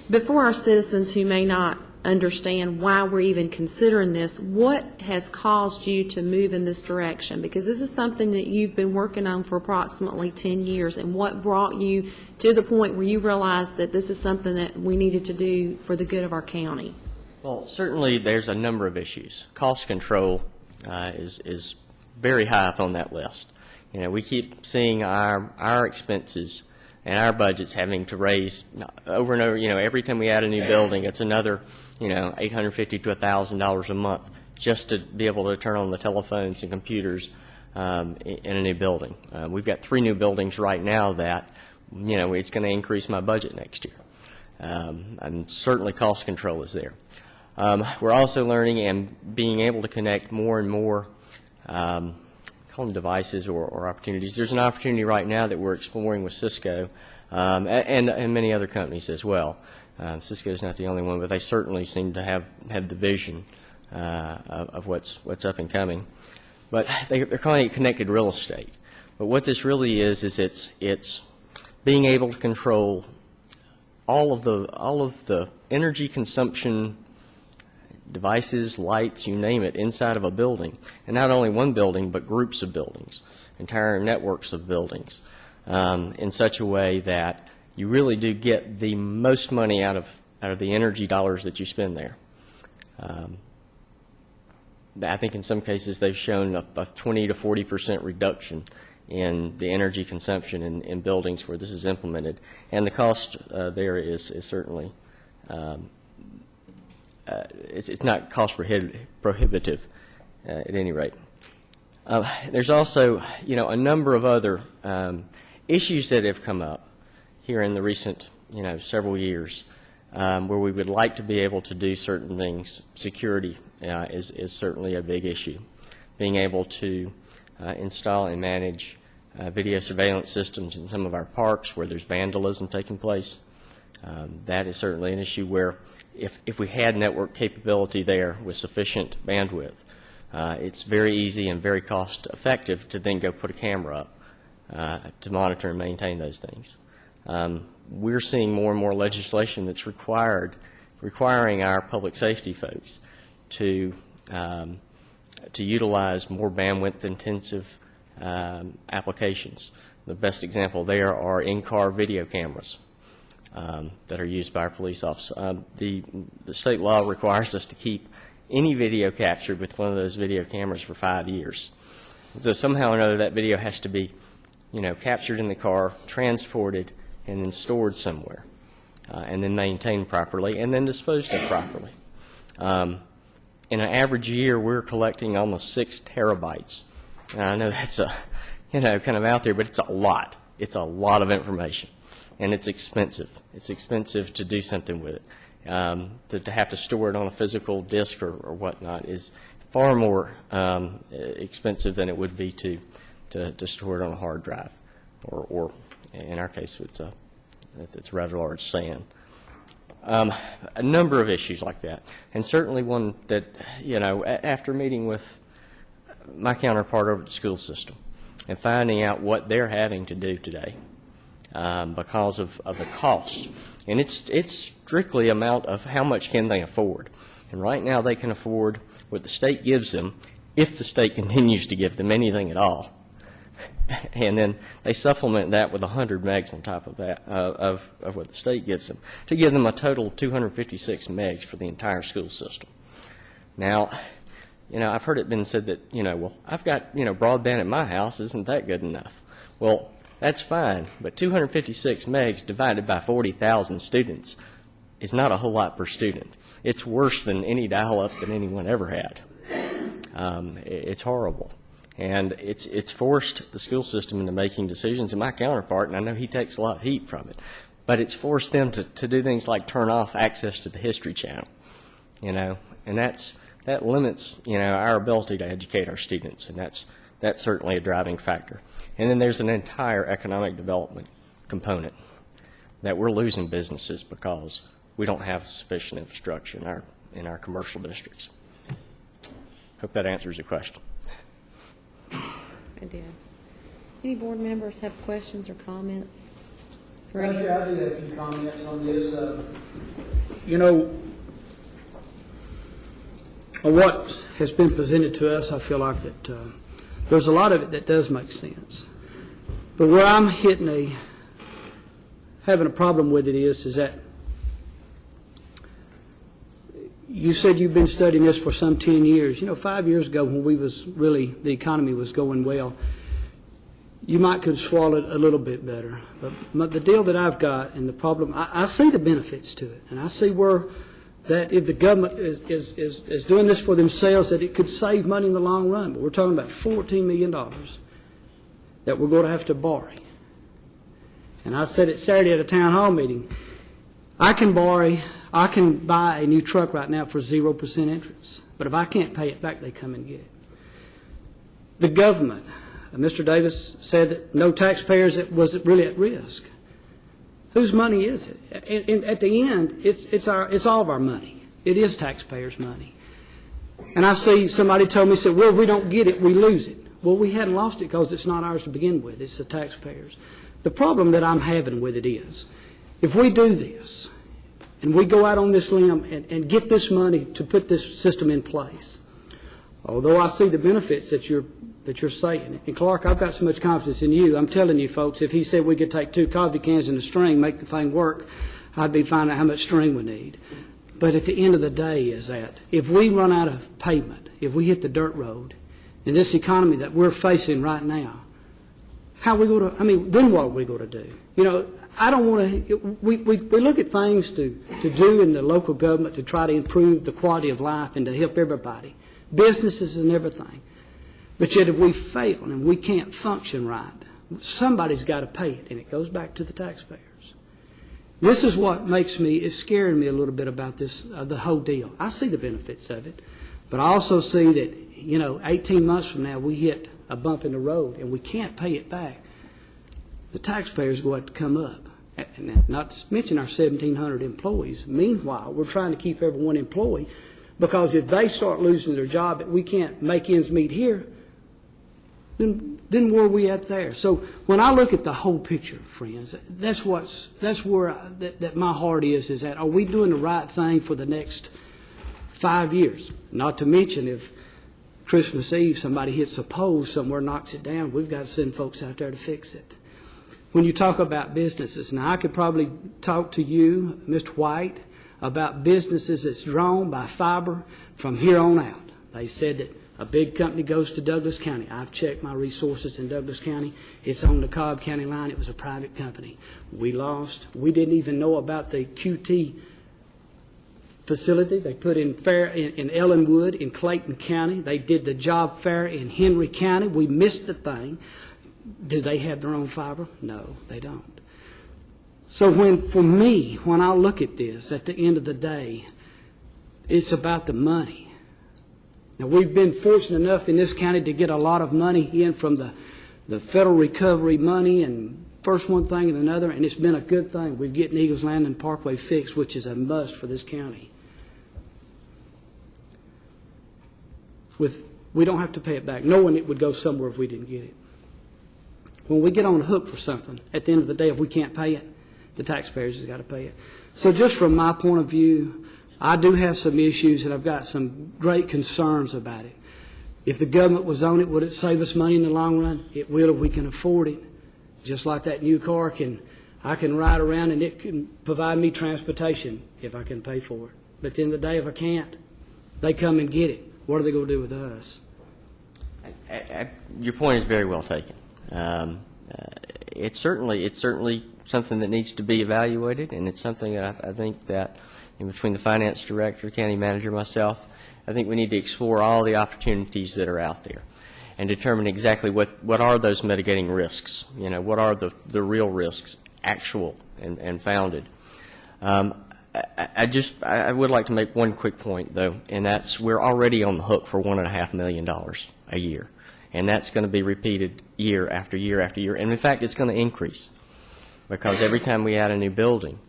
But for our citizens who may not understand why we're even considering this, what has caused you to move in this direction? Because this is something that you've been working on for approximately 10 years, and what brought you to the point where you realized that this is something that we needed to do for the good of our county?
Well, certainly there's a number of issues. Cost control is very high up on that list. We keep seeing our expenses and our budgets having to raise over and over. Every time we add a new building, it's another $850 to $1,000 a month just to be able to turn on the telephones and computers in a new building. We've got 3 new buildings right now that it's going to increase my budget next year. And certainly cost control is there. We're also learning and being able to connect more and more call them devices or opportunities. There's an opportunity right now that we're exploring with Cisco and many other companies as well. Cisco is not the only one, but they certainly seem to have the vision of what's up and coming. But they're calling it connected real estate. But what this really is it's being able to control all of the energy consumption devices, lights, you name it, inside of a building. And not only one building, but groups of buildings, entire networks of buildings, in such a way that you really do get the most money out of the energy dollars that you spend there. I think in some cases they've shown a 20 to 40% reduction in the energy consumption in buildings where this is implemented, and the cost there is certainly it's not cost prohibitive at any rate. There's also, a number of other issues that have come up here in the recent, several years, where we would like to be able to do certain things. Security is certainly a big issue. Being able to install and manage video surveillance systems in some of our parks where there's vandalism taking place, that is certainly an issue where if we had network capability there with sufficient bandwidth, it's very easy and very cost effective to then go put a camera up to monitor and maintain those things. We're seeing more and more legislation that's requiring our public safety folks to utilize more bandwidth intensive applications. The best example there are in-car video cameras that are used by our police officers. The state law requires us to keep any video captured with one of those video cameras for 5 years. So somehow or another that video has to be, captured in the car, transported, and then stored somewhere, and then maintained properly, and then disposed of properly. In an average year, we're collecting almost 6 terabytes. And I know that's kind of out there, but it's a lot. It's a lot of information, and it's expensive. It's expensive to do something with it. To have to store it on a physical disk or whatnot is far more expensive than it would be to store it on a hard drive, or in our case, it's a rather large SAN. A number of issues like that, and certainly one that, after meeting with my counterpart over at the school system and finding out what they're having to do today because of the cost. And it's strictly amount of how much can they afford. And right now they can afford what the state gives them if the state continues to give them anything at all. And then they supplement that with 100 megs on top of that, of what the state gives them, to give them a total of 256 megs for the entire school system. Now, I've heard it been said that, well, I've got, broadband at my house, isn't that good enough? Well, that's fine, but 256 megs divided by 40,000 students is not a whole lot per student. It's worse than any dial-up that anyone ever had. It's horrible. And it's forced the school system into making decisions. And my counterpart, and I know he takes a lot of heat from it, but it's forced them to do things like turn off access to the History Channel, and that limits, our ability to educate our students, and that's certainly a driving factor. And then there's an entire economic development component that we're losing businesses because we don't have sufficient infrastructure in our commercial districts. Hope that answers your question.
I did. Any board members have questions or comments?
I do have a few comments on this. What has been presented to us, I feel like that there's a lot of it that does make sense. But where I'm having a problem with it is that you said you've been studying this for some 10 years. 5 years ago when the economy was going well, you might could have swallowed it a little bit better. But the deal that I've got and the problem, I see the benefits to it, and I see where that if the government is doing this for themselves, that it could save money in the long run. But we're talking about $14 million that we're going to have to borrow. And I said it Saturday at a town hall meeting, I can buy a new truck right now for 0% interest. But if I can't pay it back, they come and get it. The government, Mr. Davis said that no taxpayers was really at risk. Whose money is it? And at the end, it's all of our money. It is taxpayers' money. And I see somebody told me, said, well, if we don't get it, we lose it. Well, we hadn't lost it because it's not ours to begin with. It's the taxpayers. The problem that I'm having with it is, if we do this, and we go out on this limb and get this money to put this system in place, although I see the benefits that you're saying, and Clark, I've got so much confidence in you, I'm telling you folks, if he said we could take 2 coffee cans and a string, make the thing work, I'd be finding out how much string we need. But at the end of the day is that if we run out of pavement, if we hit the dirt road, in this economy that we're facing right now, how we going to, I mean, then what are we going to do? You know, I don't want to, we look at things to do in the local government to try to improve the quality of life and to help everybody, businesses and everything. But yet if we fail and we can't function right, somebody's got to pay it, and it goes back to the taxpayers. This is what makes me, it's scaring me a little bit about this, the whole deal. I see the benefits of it, but I also see that, you know, 18 months from now we hit a bump in the road and we can't pay it back. The taxpayers go have to come up, and not to mention our 1,700 employees. Meanwhile, we're trying to keep everyone employed, because if they start losing their job and we can't make ends meet here, then where are we at there? So when I look at the whole picture, friends, that's where that my heart is that are we doing the right thing for the next 5 years? Not to mention if Christmas Eve somebody hits a pole somewhere, knocks it down, we've got to send folks out there to fix it. When you talk about businesses, now I could probably talk to you, Mr. White, about businesses that's drawn by fiber from here on out. They said that a big company goes to Douglas County. I've checked my resources in Douglas County. It's on the Cobb County line. It was a private company. We lost. We didn't even know about the QT facility. They put in fair in Ellenwood in Clayton County. They did the job fair in Henry County. We missed the thing. Do they have their own fiber? No, they don't. So for me, when I look at this, at the end of the day, it's about the money. Now, we've been fortunate enough in this county to get a lot of money in from the federal recovery money, and first one thing and another, and it's been a good thing. We're getting Eagles Landing Parkway fixed, which is a must for this county. We don't have to pay it back, knowing it would go somewhere if we didn't get it. When we get on the hook for something, at the end of the day, if we can't pay it, the taxpayers have got to pay it. So just from my point of view, I do have some issues, and I've got some great concerns about it. If the government was on it, would it save us money in the long run? It will if we can afford it. Just like that new car, I can ride around and it can provide me transportation if I can pay for it. But at the end of the day, if I can't, they come and get it. What are they going to do with us?
Your point is very well taken. It's certainly something that needs to be evaluated, and it's something that I think that in between the finance director, county manager, myself, I think we need to explore all the opportunities that are out there and determine exactly what are those mitigating risks. You know, what are the real risks, actual and founded. I would like to make one quick point, though, and that's we're already on the hook for $1.5 million a year. And that's going to be repeated year after year after year. And in fact, it's going to increase, because every time we add a new building,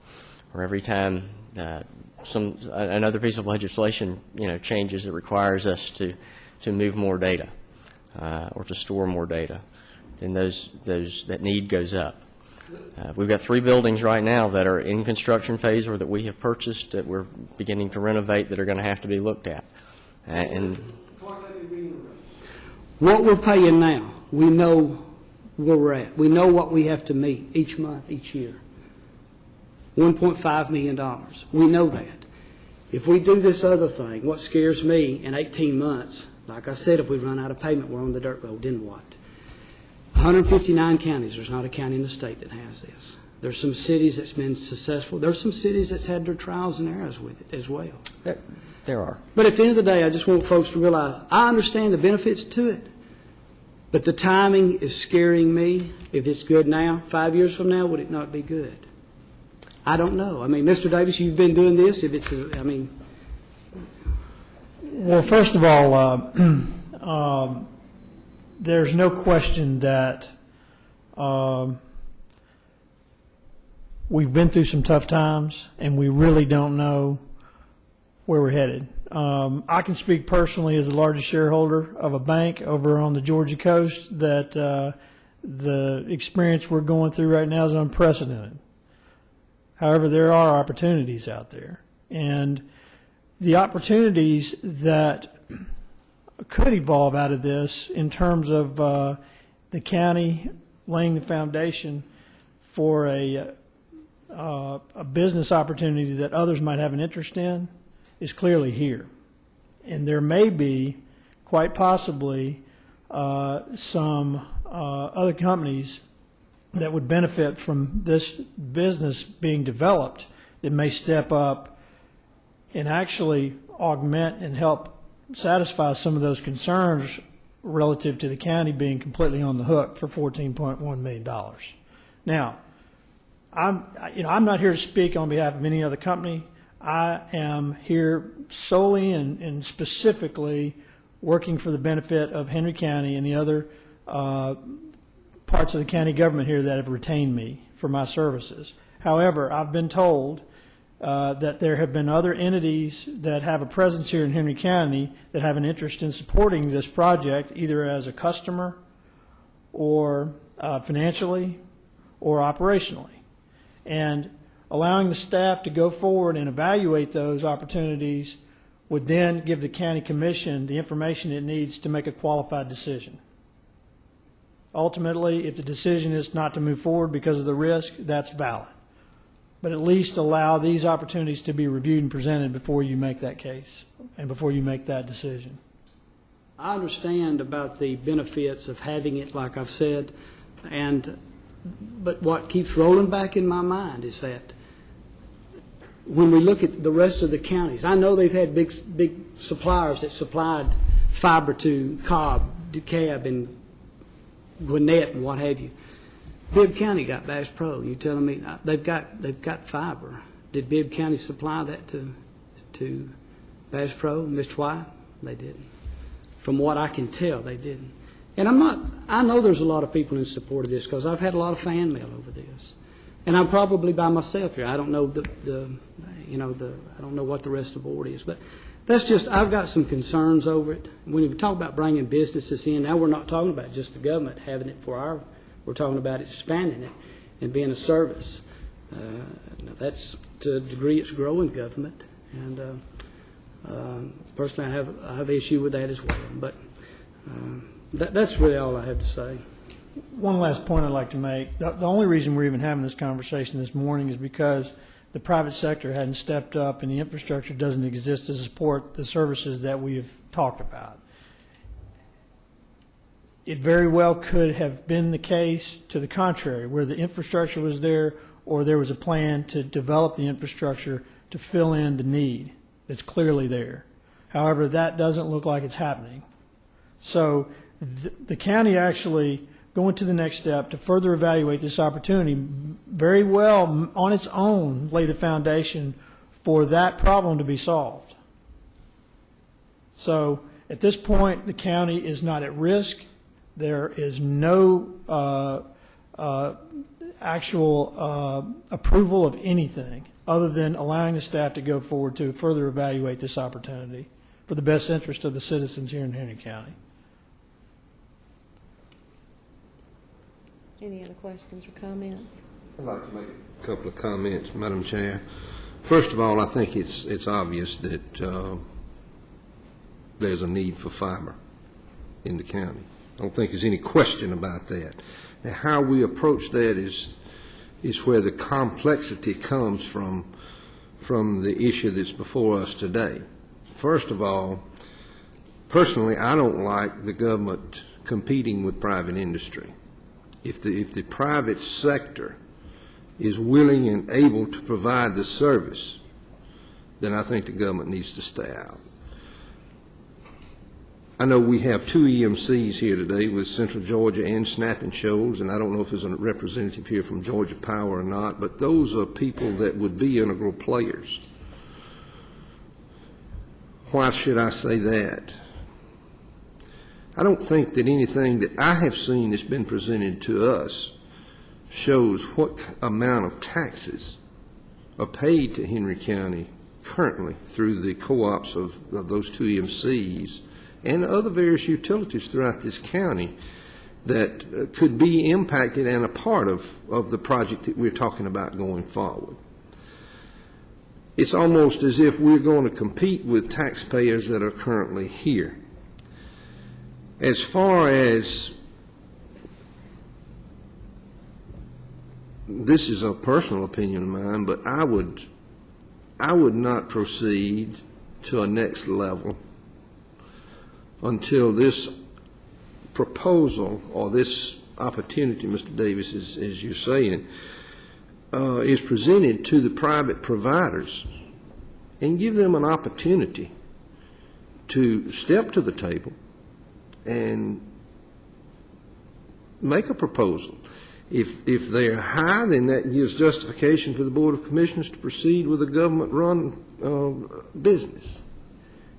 or every time another piece of legislation, changes that requires us to move more data or to store more data, then that need goes up. We've got 3 buildings right now that are in construction phase or that we have purchased that we're beginning to renovate that are going to have to be looked at.
What we're paying now, we know where we're at. We know what we have to meet each month, each year. $1.5 million. We know that. If we do this other thing, what scares me in 18 months, like I said, if we run out of payment, we're on the dirt road, then what? 159 counties, there's not a county in the state that has this. There's some cities that's been successful. There's some cities that's had their trials and errors with it as well.
There are.
But at the end of the day, I just want folks to realize I understand the benefits to it, but the timing is scaring me. If it's good now, 5 years from now, would it not be good? I don't know. I mean, Mr. Davis, you've been doing this.
Well, first of all, there's no question that we've been through some tough times, and we really don't know where we're headed. I can speak personally as the largest shareholder of a bank over on the Georgia coast that the experience we're going through right now is unprecedented. However, there are opportunities out there, and the opportunities that could evolve out of this in terms of the county laying the foundation for a business opportunity that others might have an interest in is clearly here. And there may be, quite possibly, some other companies that would benefit from this business being developed that may step up and actually augment and help satisfy some of those concerns relative to the county being completely on the hook for $14.1 million. Now, I'm not here to speak on behalf of any other company. I am here solely and specifically working for the benefit of Henry County and the other parts of the county government here that have retained me for my services. However, I've been told that there have been other entities that have a presence here in Henry County that have an interest in supporting this project, either as a customer or financially or operationally. And allowing the staff to go forward and evaluate those opportunities would then give the county commission the information it needs to make a qualified decision. Ultimately, if the decision is not to move forward because of the risk, that's valid. But at least allow these opportunities to be reviewed and presented before you make that case and before you make that decision.
I understand about the benefits of having it, like I've said, but what keeps rolling back in my mind is that when we look at the rest of the counties, I know they've had big suppliers that supplied fiber to Cobb, DeKalb, and Gwinnett, and what have you. Bibb County got Bass Pro. You telling me they've got fiber? Did Bibb County supply that to Bass Pro, Mr. White? They didn't. From what I can tell, they didn't. And I know there's a lot of people in support of this because I've had a lot of fan mail over this. And I'm probably by myself here. I don't know I don't know what the rest of the board is, but that's just, I've got some concerns over it. When we talk about bringing businesses in, now we're not talking about just the government having it we're talking about expanding it and being a service. That's to a degree it's growing government, and personally I have issue with that as well. But that's really all I have to say.
One last point I'd like to make. The only reason we're even having this conversation this morning is because the private sector hadn't stepped up and the infrastructure doesn't exist to support the services that we have talked about. It very well could have been the case to the contrary, where the infrastructure was there or there was a plan to develop the infrastructure to fill in the need that's clearly there. However, that doesn't look like it's happening. So the county actually going to the next step to further evaluate this opportunity very well on its own lay the foundation for that problem to be solved. So at this point, the county is not at risk. There is no actual approval of anything other than allowing the staff to go forward to further evaluate this opportunity for the best interest of the citizens here in Henry County.
Any other questions or comments?
I'd like to make a couple of comments, Madam Chair. First of all, I think it's obvious that there's a need for fiber in the county. I don't think there's any question about that. Now, how we approach that is where the complexity comes from the issue that's before us today. First of all, personally, I don't like the government competing with private industry. If the private sector is willing and able to provide the service, then I think the government needs to stay out. I know we have two EMCs here today with Central Georgia and Snap and Shoals, and I don't know if there's a representative here from Georgia Power or not, but those are people that would be integral players. Why should I say that? I don't think that anything that I have seen that's been presented to us shows what amount of taxes are paid to Henry County currently through the co-ops of those two EMCs and other various utilities throughout this county that could be impacted and a part of the project that we're talking about going forward. It's almost as if we're going to compete with taxpayers that are currently here. As far as, this is a personal opinion of mine, but I would not proceed to a next level until this proposal or this opportunity, Mr. Davis, as you're saying, is presented to the private providers and give them an opportunity to step to the table and make a proposal. If they're high, then that gives justification for the Board of Commissioners to proceed with a government-run business.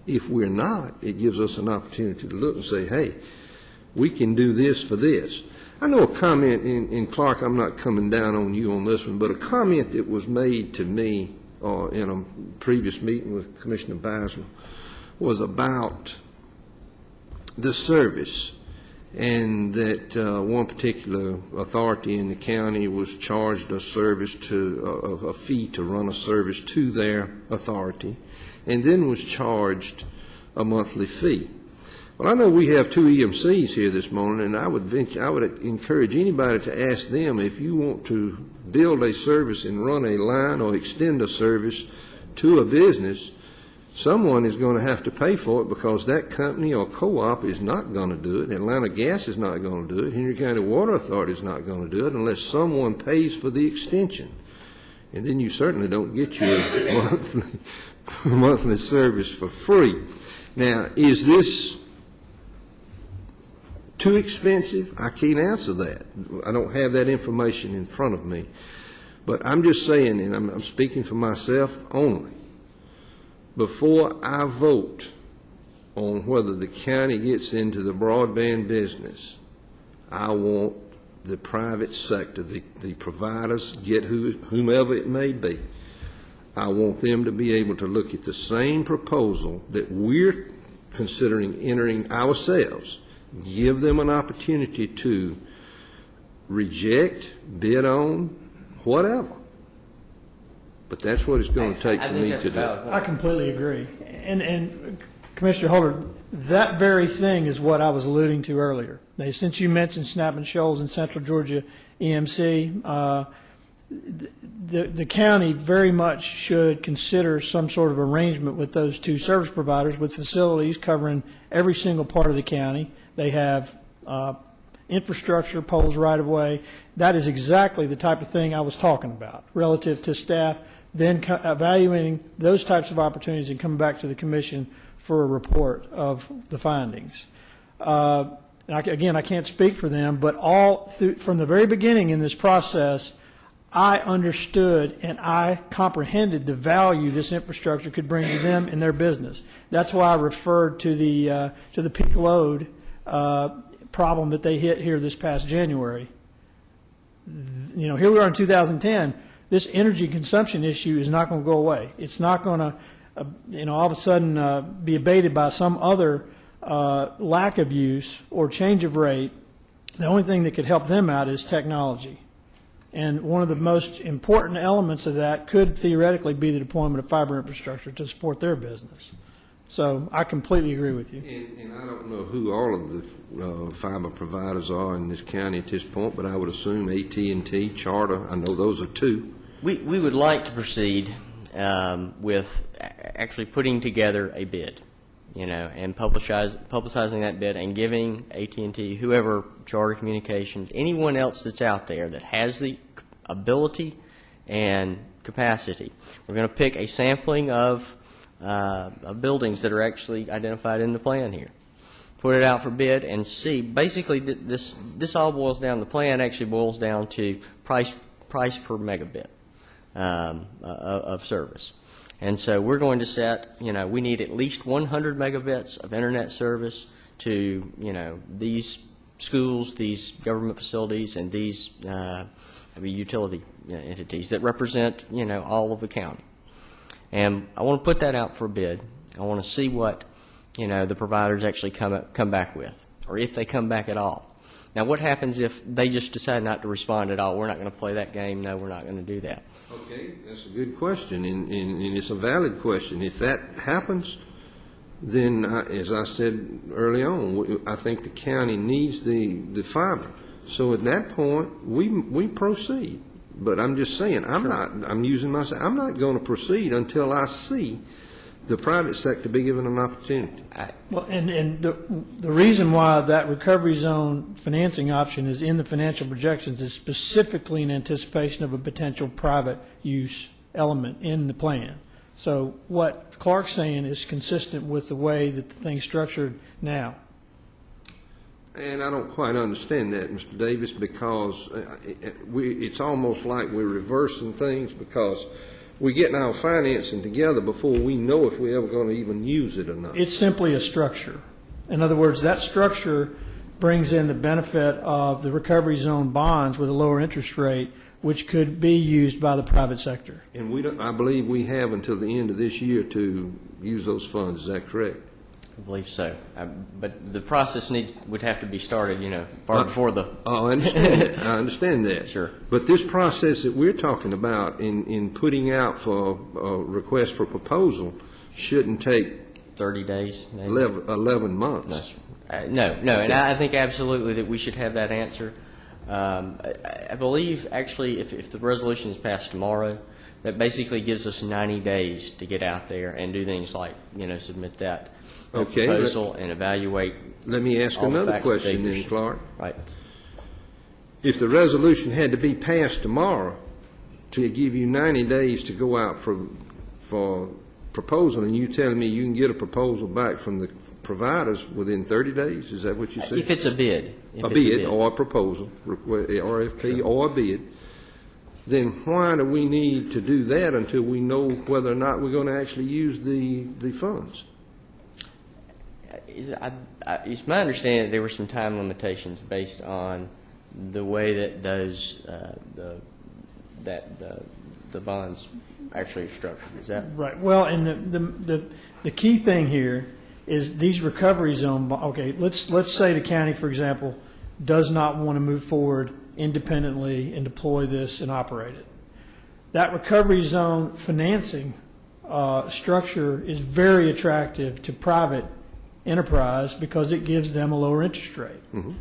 If we're not, it gives us an opportunity to look and say, hey, we can do this for this. I know a comment, in Clark, I'm not coming down on you on this one, but a comment that was made to me in a previous meeting with Commissioner Beisler was about the service, and that one particular authority in the county was charged a fee to run a service to their authority, and then was charged a monthly fee. Well, I know we have two EMCs here this morning, and I would encourage anybody to ask them if you want to build a service and run a line or extend a service to a business, someone is going to have to pay for it, because that company or co-op is not going to do it. Atlanta Gas is not going to do it. Henry County Water Authority is not going to do it unless someone pays for the extension. And then you certainly don't get your monthly service for free. Now, is this too expensive? I can't answer that. I don't have that information in front of me. But I'm just saying, and I'm speaking for myself only, before I vote on whether the county gets into the broadband business, I want the private sector, the providers, get whomever it may be, I want them to be able to look at the same proposal that we're considering entering ourselves, give them an opportunity to reject, bid on, whatever. But that's what it's going to take for me to do.
I completely agree. And Commissioner Holder, that very thing is what I was alluding to earlier. Now, since you mentioned Snap and Shoals and Central Georgia EMC, the county very much should consider some sort of arrangement with those two service providers with facilities covering every single part of the county. They have infrastructure, poles, right-of-way. That is exactly the type of thing I was talking about relative to staff, then evaluating those types of opportunities and coming back to the commission for a report of the findings. Again, I can't speak for them, but from the very beginning in this process, I understood and I comprehended the value this infrastructure could bring to them in their business. That's why I referred to the peak load problem that they hit here this past January. You know, here we are in 2010. This energy consumption issue is not going to go away. It's not going to, all of a sudden be abated by some other lack of use or change of rate. The only thing that could help them out is technology. And one of the most important elements of that could theoretically be the deployment of fiber infrastructure to support their business. So I completely agree with you.
And I don't know who all of the fiber providers are in this county at this point, but I would assume AT&T, Charter, I know those are two.
We would like to proceed with actually putting together a bid, and publicizing that bid and giving AT&T, whoever, Charter Communications, anyone else that's out there that has the ability and capacity. We're going to pick a sampling of buildings that are actually identified in the plan here. Put it out for bid and see. Basically, this all boils down, the plan actually boils down to price per megabit of service. And so we're going to set, we need at least 100 megabits of internet service to, these schools, these government facilities, and these utility entities that represent, all of the county. And I want to put that out for a bid. I want to see what, the providers actually come back with, or if they come back at all. Now, what happens if they just decide not to respond at all? We're not going to play that game. No, we're not going to do that.
Okay, that's a good question, and it's a valid question. If that happens, then, as I said early on, I think the county needs the fiber. So at that point, we proceed. But I'm just saying, I'm not going to proceed until I see the private sector be given an opportunity.
Well, and the reason why that recovery zone financing option is in the financial projections is specifically in anticipation of a potential private use element in the plan. So what Clark's saying is consistent with the way that the thing's structured now.
And I don't quite understand that, Mr. Davis, because it's almost like we're reversing things, because we're getting our financing together before we know if we're ever going to even use it or not.
It's simply a structure. In other words, that structure brings in the benefit of the recovery zone bonds with a lower interest rate, which could be used by the private sector.
And we don't, I believe we have until the end of this year to use those funds. Is that correct?
I believe so. But the process would have to be started, far before the...
Oh, I understand that. I understand that.
Sure.
But this process that we're talking about in putting out for a request for proposal shouldn't take
30 days, maybe?
11 months.
No, and I think absolutely that we should have that answer. I believe, actually, if the resolution is passed tomorrow, that basically gives us 90 days to get out there and do things like, submit that proposal and evaluate.
Let me ask another question then, Clark.
Right.
If the resolution had to be passed tomorrow to give you 90 days to go out for proposal, and you telling me you can get a proposal back from the providers within 30 days, is that what you said?
If it's a bid.
A bid or a proposal, RFP or a bid, then why do we need to do that until we know whether or not we're going to actually use the funds?
It's my understanding that there were some time limitations based on the way that those the bonds actually are structured. Is that
right? Well, and the key thing here is these recovery zone. Okay, let's say the county, for example, does not want to move forward independently and deploy this and operate it. That recovery zone financing structure is very attractive to private enterprise because it gives them a lower interest rate.
Mm-hmm.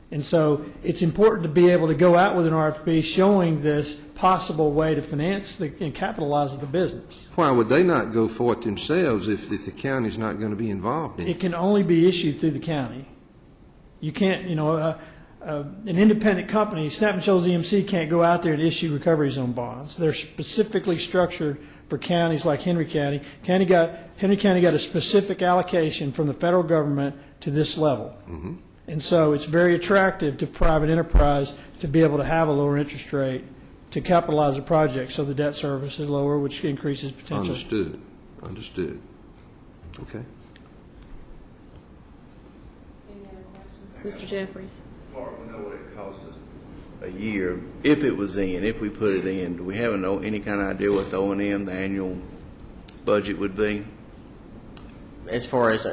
And so it's important to be able to go out with an RFP showing this possible way to finance and capitalize the business.
Why would they not go for it themselves if the county's not going to be involved in it?
It can only be issued through the county. You can't, an independent company, Snap and Shoals EMC, can't go out there and issue recovery zone bonds. They're specifically structured for counties like Henry County. Henry County got a specific allocation from the federal government to this level.
Mm-hmm.
And so it's very attractive to private enterprise to be able to have a lower interest rate to capitalize a project so the debt service is lower, which increases potential.
Understood. Okay.
Any other questions? Mr. Jeffries.
Mark, we know what it cost us a year if it was in, if we put it in. Do we have any kind of idea what the O&M, the annual budget would be?
as far as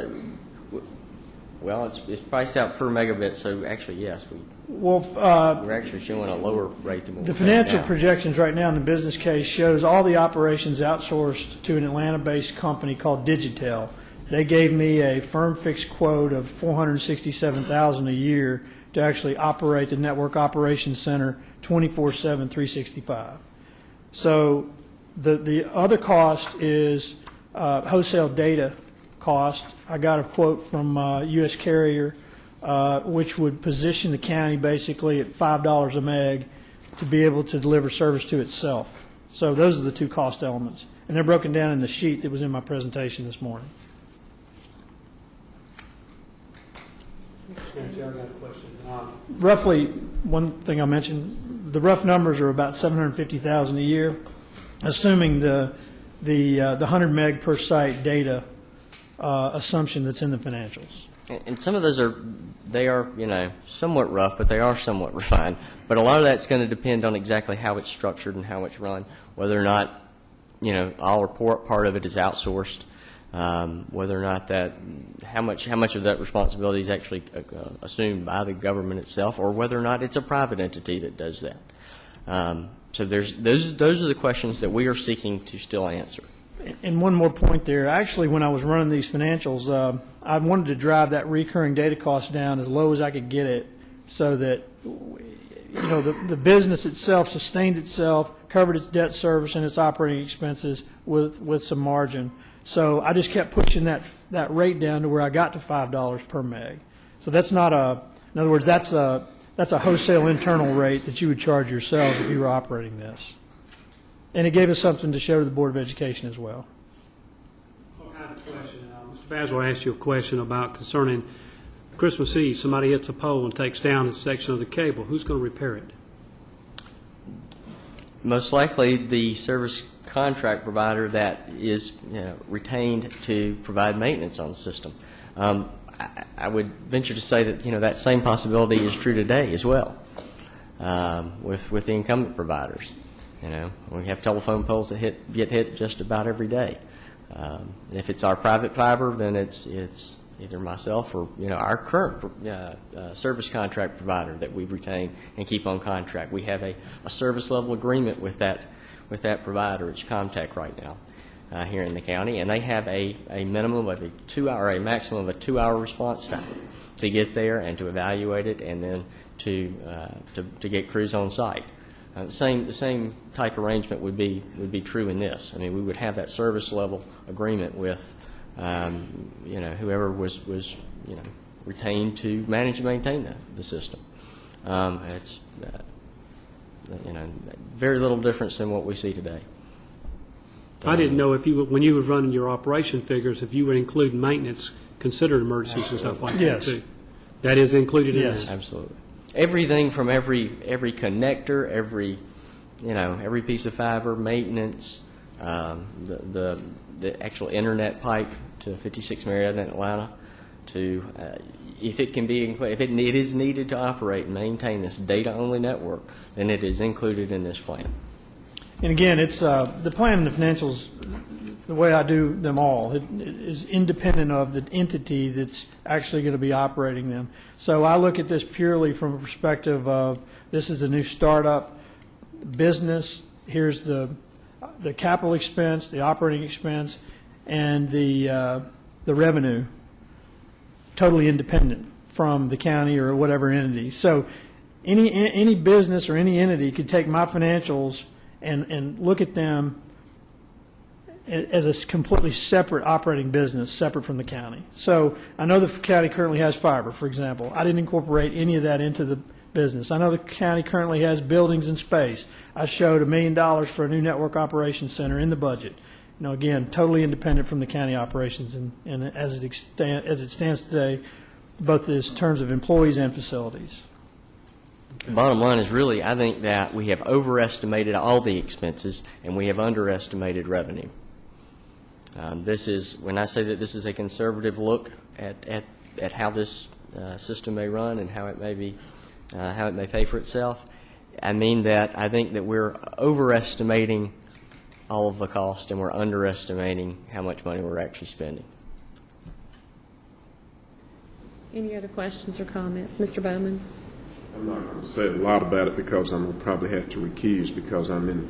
well, it's priced out per megabit, so actually, yes, we're actually showing a lower rate than what
the
we're
financial
now.
projections right now in the business case shows all the operations outsourced to an Atlanta-based company called Digitel. They gave me a firm fixed quote of $467,000 a year to actually operate the network operations center 24/7, 365. So the other cost is wholesale data cost. I got a quote from U.S. Carrier, which would position the county basically at $5 a meg to be able to deliver service to itself. So those are the two cost elements. And they're broken down in the sheet that was in my presentation this morning. Roughly, one thing I mentioned, the rough numbers are about $750,000 a year, assuming the 100 meg per site data assumption that's in the financials.
And some of those are somewhat rough, but they are somewhat refined. But a lot of that's going to depend on exactly how it's structured and how it's run, whether or not, all or part of it is outsourced, whether or not how much of that responsibility is actually assumed by the government itself, or whether or not it's a private entity that does that. So those are the questions that we are seeking to still answer.
And one more point there. Actually, when I was running these financials, I wanted to drive that recurring data cost down as low as I could get it so that the business itself sustained itself, covered its debt service and its operating expenses with some margin. So I just kept pushing that rate down to where I got to $5 per meg. So that's not in other words, that's a wholesale internal rate that you would charge yourselves if you were operating this. And it gave us something to show to the Board of Education as well.
What kind of question? Mr. Basel asked you a question about concerning Christmas Eve. Somebody hits a pole and takes down a section of the cable. Who's going to repair it?
Most likely the service contract provider that is retained to provide maintenance on the system. I would venture to say that that same possibility is true today as well with the incumbent providers. We have telephone poles that get hit just about every day. If it's our private fiber, then it's either myself or our current service contract provider that we retain and keep on contract. We have a service level agreement with that provider. It's Comtech right now here in the county, and they have a minimum of a 2-hour, a maximum of a 2-hour response time to get there and to evaluate it, and then to get crews on site. The same type arrangement would be true in this. I mean, we would have that service level agreement with whoever was retained to manage and maintain the system. It's very little difference than what we see today.
I didn't know if when you were running your operation figures, if you would include maintenance, considered emergencies and stuff like that too. That is included in that.
Absolutely. Everything from every connector, every piece of fiber, maintenance, the actual internet pipe to 56 Marietta in Atlanta, to if it can be if it is needed to operate and maintain this data-only network, then it is included in this plan.
And again, it's the plan and the financials, the way I do them all, it is independent of the entity that's actually going to be operating them. So I look at this purely from a perspective of this is a new startup business. Here's the capital expense, the operating expense, and the revenue, totally independent from the county or whatever entity. So any business or any entity could take my financials and look at them as a completely separate operating business, separate from the county. So I know the county currently has fiber, for example. I didn't incorporate any of that into the business. I know the county currently has buildings and space. I showed $1 million for a new network operations center in the budget. Again, totally independent from the county operations, and as it stands today, both in terms of employees and facilities.
Bottom line is really, I think that we have overestimated all the expenses and we have underestimated revenue. This is, when I say that this is a conservative look at how this system may run and how it may pay for itself, I mean that I think that we're overestimating all of the costs and we're underestimating how much money we're actually spending.
Any other questions or comments? Mr. Bowman?
I'm not going to say a lot about it because I'm going to probably have to recuse because I'm in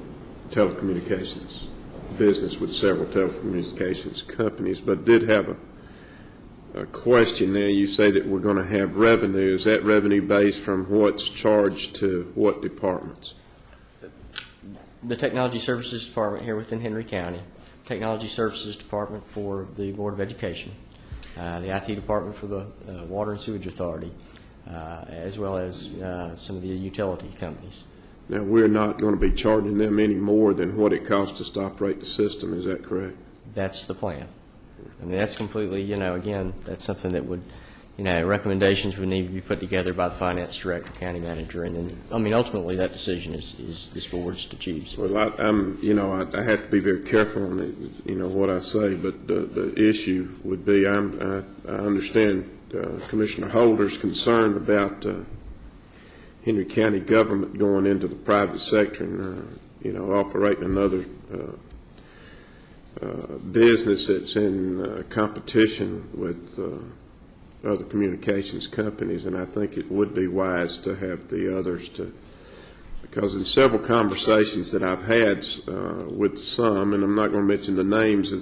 telecommunications business with several telecommunications companies, but did have a question there. You say that we're going to have revenue. Is that revenue based from what's charged to what departments?
The Technology Services Department here within Henry County, Technology Services Department for the Board of Education, the IT Department for the Water and Sewage Authority, as well as some of the utility companies.
Now, we're not going to be charging them any more than what it costs us to operate the system. Is that correct?
That's the plan. I mean, that's completely, again, that's something that would, recommendations would need to be put together by the finance director, county manager, and then, ultimately that decision is this board's to choose.
Well, I have to be very careful on what I say, but the issue would be, I understand Commissioner Holder's concerned about Henry County government going into the private sector and, operating another business that's in competition with other communications companies, and I think it would be wise to have the others because in several conversations that I've had with some, and I'm not going to mention the names,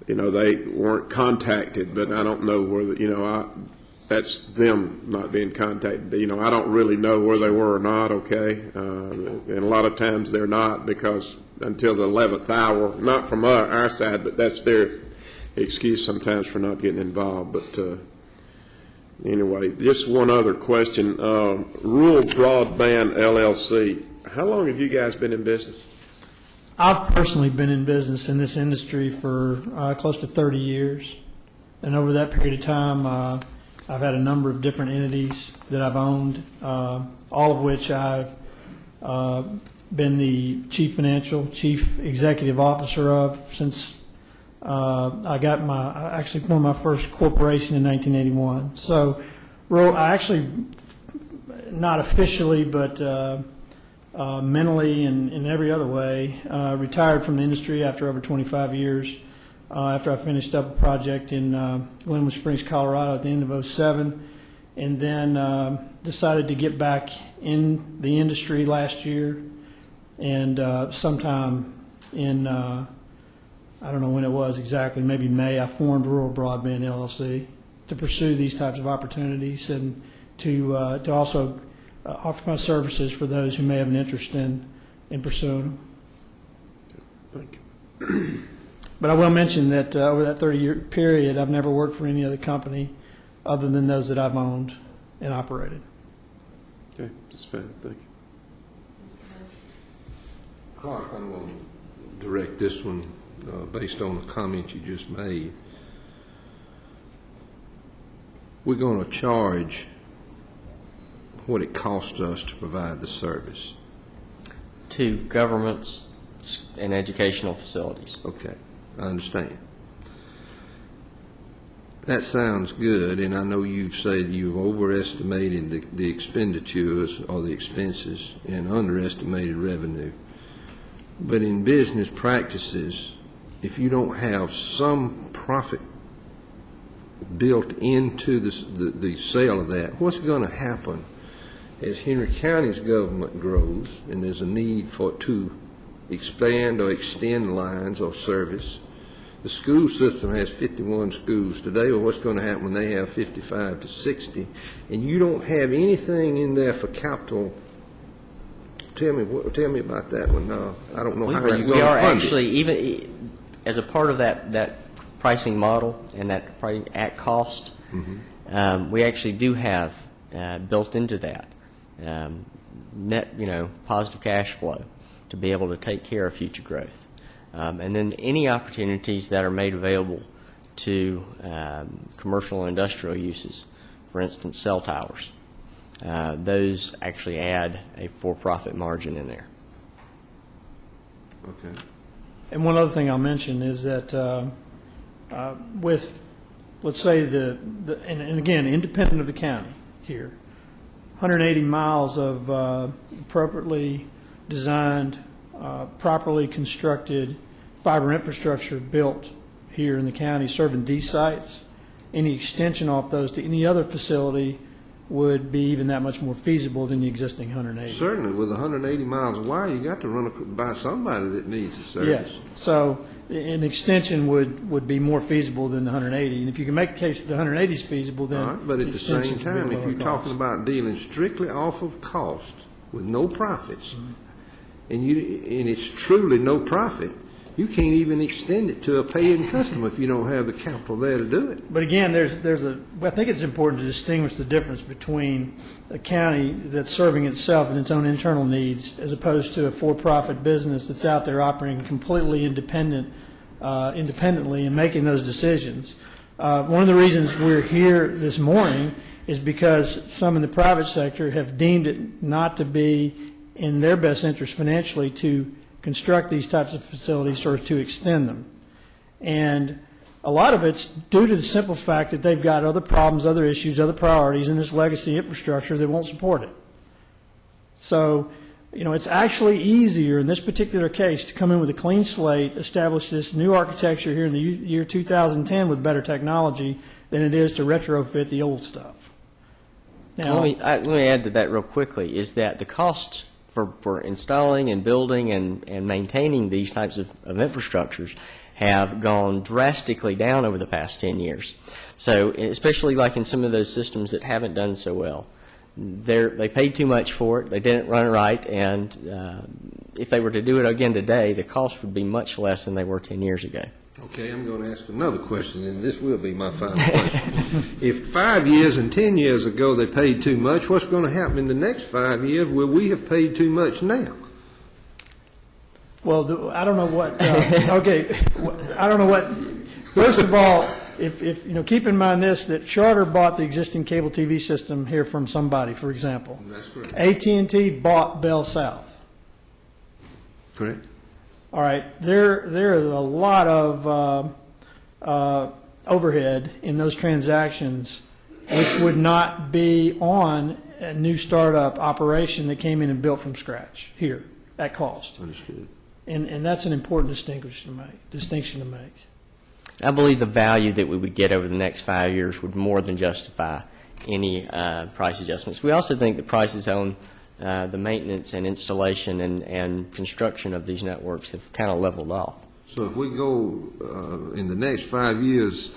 they weren't contacted, but I don't know whether, that's them not being contacted. I don't really know where they were or not, okay? And a lot of times they're not because until the 11th hour, not from our side, but that's their excuse sometimes for not getting involved, but anyway, just one other question. Rural Broadband LLC, how long have you guys been in business?
I've personally been in business in this industry for close to 30 years. And over that period of time, I've had a number of different entities that I've owned, all of which I've been the chief executive officer of since I actually formed my first corporation in 1981. So I actually, not officially, but mentally and in every other way, retired from the industry after over 25 years, after I finished up a project in Glenwood Springs, Colorado at the end of '07, and then decided to get back in the industry last year, and sometime in, I don't know when it was exactly, maybe May, I formed Rural Broadband LLC to pursue these types of opportunities and to also offer my services for those who may have an interest in pursuing them.
Thank you.
But I will mention that over that 30-year period, I've never worked for any other company other than those that I've owned and operated.
Okay, that's fine. Thank you.
Clark, I'm going to direct this one based on the comment you just made. We're going to charge what it costs us to provide the service.
To governments and educational facilities.
Okay, I understand. That sounds good, and I know you've said you've overestimated the expenditures or the expenses and underestimated revenue. But in business practices, if you don't have some profit built into the sale of that, what's going to happen as Henry County's government grows and there's a need to expand or extend lines or service? The school system has 51 schools today. Well, what's going to happen when they have 55 to 60? And you don't have anything in there for capital. Tell me about that one. No, I don't know how you're going to fund it.
We are actually, even as a part of that pricing model and that pricing at cost, we actually do have built into that net, positive cash flow to be able to take care of future growth. And then any opportunities that are made available to commercial and industrial uses, for instance, cell towers, those actually add a for-profit margin in there.
Okay.
And one other thing I'll mention is that with, let's say, and again, independent of the county here, 180 miles of appropriately designed, properly constructed fiber infrastructure built here in the county serving these sites, any extension off those to any other facility would be even that much more feasible than the existing 180.
Certainly, with 180 miles of wire, you got to run by somebody that needs the service.
Yes. So an extension would be more feasible than the 180. And if you can make a case that the 180 is feasible, then
all right, but at the same time, if you're talking about dealing strictly off of cost with no profits, and it's truly no profit, you can't even extend it to a paying customer if you don't have the capital there to do it.
But again, I think it's important to distinguish the difference between a county that's serving itself and its own internal needs as opposed to a for-profit business that's out there operating completely independently and making those decisions. One of the reasons we're here this morning is because some in the private sector have deemed it not to be in their best interest financially to construct these types of facilities or to extend them. And a lot of it's due to the simple fact that they've got other problems, other issues, other priorities in this legacy infrastructure that won't support it. So, it's actually easier in this particular case to come in with a clean slate, establish this new architecture here in the year 2010 with better technology than it is to retrofit the old stuff. Now,
let me add to that real quickly, is that the cost for installing and building and maintaining these types of infrastructures have gone drastically down over the past 10 years. So especially like in some of those systems that haven't done so well. They paid too much for it, they didn't run it right, and if they were to do it again today, the cost would be much less than they were 10 years ago.
Okay, I'm going to ask another question, and this will be my final question. If 5 years and 10 years ago they paid too much, what's going to happen in the next 5 years where we have paid too much now?
Well, I don't know what, okay, I don't know what, first of all, if, you know, keep in mind this, that Charter bought the existing cable TV system here from somebody, for example.
That's correct.
AT&T bought Bell South.
Correct.
All right, there is a lot of overhead in those transactions, which would not be on a new startup operation that came in and built from scratch here at cost.
Understood.
And that's an important distinction to make.
I believe the value that we would get over the next 5 years would more than justify any price adjustments. We also think that prices on the maintenance and installation and construction of these networks have kind of leveled off.
So if we go in the next 5 years,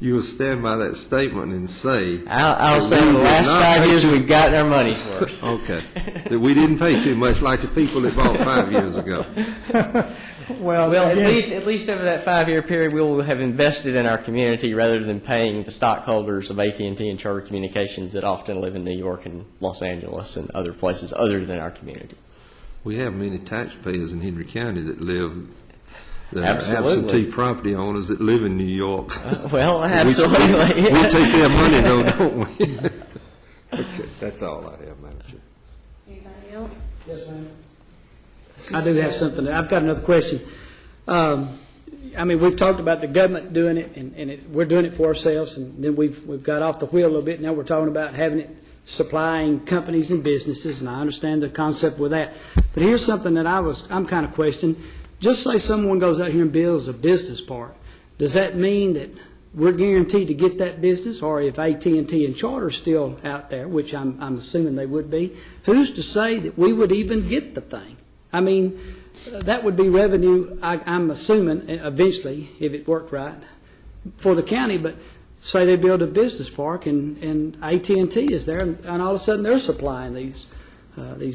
you will stand by that statement and say...
I'll say in the last 5 years we've gotten our money's worth.
Okay. That we didn't pay too much like the people that bought 5 years ago.
Well,
at least over that 5-year period, we will have invested in our community rather than paying the stockholders of AT&T and Charter Communications that often live in New York and Los Angeles and other places other than our community.
We have many taxpayers in Henry County that live, that
Absolutely.
are absentee property owners that live in New York.
Well, absolutely.
We take their money, though, don't we? Okay, that's all I have, Madam Chair.
Anybody else?
Yes, ma'am. I do have something. I've got another question. I mean, we've talked about the government doing it, and we're doing it for ourselves, and then we've got off the wheel a little bit. Now we're talking about having it supplying companies and businesses, and I understand the concept with that. But here's something that I'm kind of questioning. Just say someone goes out here and builds a business park. Does that mean that we're guaranteed to get that business, or if AT&T and Charter are still out there, which I'm assuming they would be, who's to say that we would even get the thing? I mean, that would be revenue, I'm assuming, eventually, if it worked right, for the county. But say they build a business park and AT&T is there, and all of a sudden they're supplying these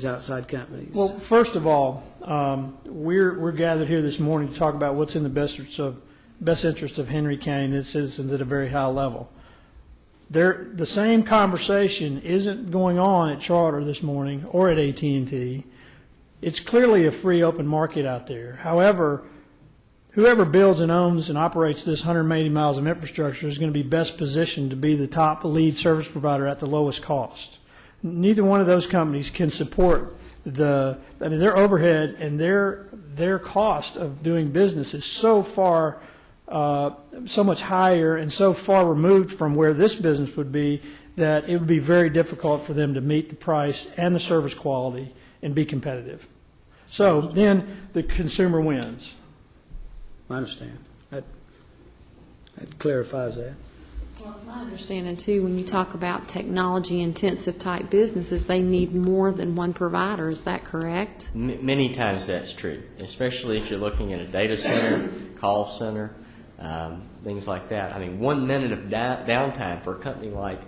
outside companies.
Well, first of all, we're gathered here this morning to talk about what's in the best interest of Henry County and its citizens at a very high level. The same conversation isn't going on at Charter this morning or at AT&T. It's clearly a free open market out there. However, whoever builds and owns and operates this 180 miles of infrastructure is going to be best positioned to be the top lead service provider at the lowest cost. Neither one of those companies can support their overhead and their cost of doing business is so much higher and so far removed from where this business would be that it would be very difficult for them to meet the price and the service quality and be competitive. So then the consumer wins.
I understand. That clarifies that.
Well, it's my understanding, too, when you talk about technology-intensive type businesses, they need more than one provider. Is that correct?
Many times that's true, especially if you're looking at a data center, call center, things like that. I mean, 1 minute of downtime for a company like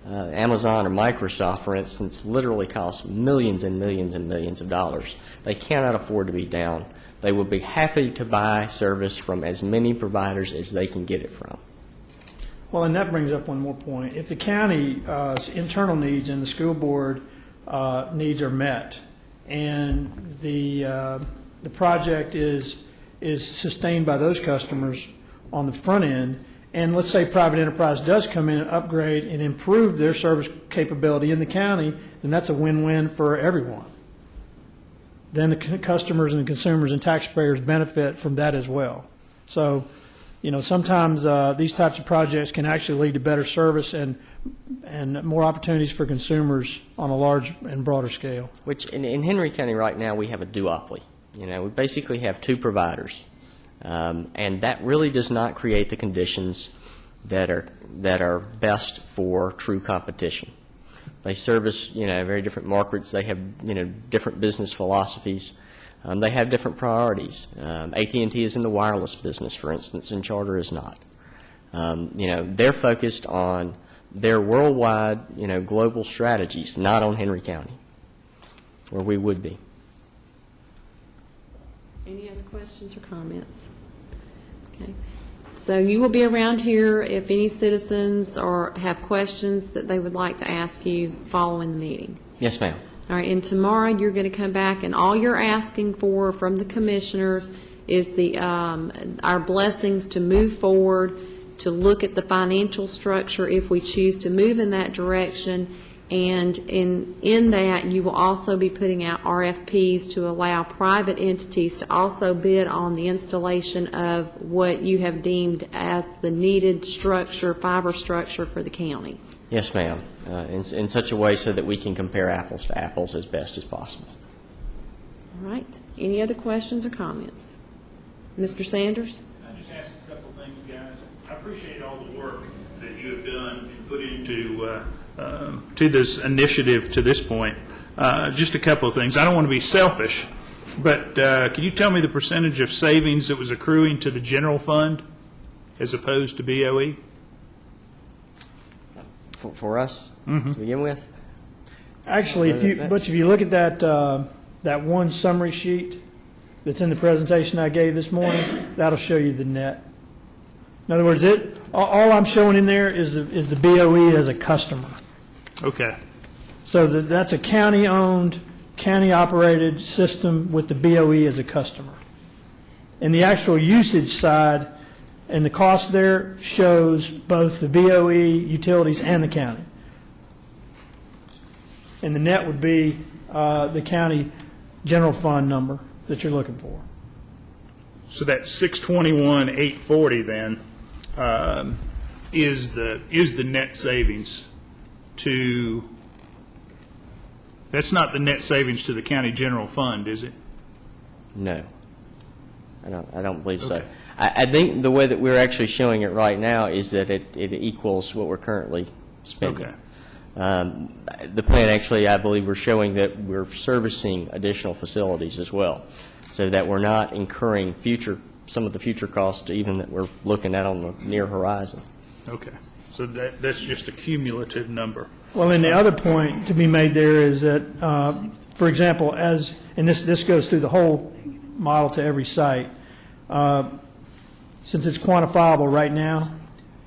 Amazon or Microsoft, for instance, literally costs millions and millions and millions of dollars. They cannot afford to be down. They will be happy to buy service from as many providers as they can get it from.
Well, and that brings up one more point. If the county's internal needs and the school board needs are met, and the project is sustained by those customers on the front end, and let's say private enterprise does come in and upgrade and improve their service capability in the county, then that's a win-win for everyone. Then the customers and the consumers and taxpayers benefit from that as well. So, you know, sometimes these types of projects can actually lead to better service and more opportunities for consumers on a large and broader scale.
Which in Henry County right now we have a duopoly. You know, we basically have two providers. And that really does not create the conditions that are best for true competition. They service, you know, very different markets. They have, you know, different business philosophies. They have different priorities. AT&T is in the wireless business, for instance, and Charter is not. You know, they're focused on their worldwide, you know, global strategies, not on Henry County, where we would be.
Any other questions or comments? So you will be around here if any citizens or have questions that they would like to ask you following the meeting.
Yes, ma'am.
All right, and tomorrow you're going to come back, and all you're asking for from the commissioners is our blessings to move forward, to look at the financial structure if we choose to move in that direction, and in that you will also be putting out RFPs to allow private entities to also bid on the installation of what you have deemed as the needed structure, fiber structure for the county.
Yes, ma'am, in such a way so that we can compare apples to apples as best as possible.
All right. Any other questions or comments? Mr. Sanders?
I just ask a couple of things, guys. I appreciate all the work that you have done and put into to this initiative to this point. Just a couple of things. I don't want to be selfish, but can you tell me the percentage of savings that was accruing to the general fund as opposed to BOE?
For us, to begin with?
Actually, if you look at that one summary sheet that's in the presentation I gave this morning, that'll show you the net. In other words, all I'm showing in there is the BOE as a customer.
Okay.
So that's a county-owned, county-operated system with the BOE as a customer. And the actual usage side and the cost there shows both the BOE, utilities, and the county. And the net would be the county general fund number that you're looking for.
So that 621,840 then is the net savings to. That's not the net savings to the county general fund, is it?
No, I don't believe so.
Okay.
I think the way that we're actually showing it right now is that it equals what we're currently spending.
Okay.
The plan actually, I believe, we're showing that we're servicing additional facilities as well, so that we're not incurring some of the future costs even that we're looking at on the near horizon.
Okay. So that's just a cumulative number.
Well, and the other point to be made there is that, for example, and this goes through the whole model to every site, since it's quantifiable right now,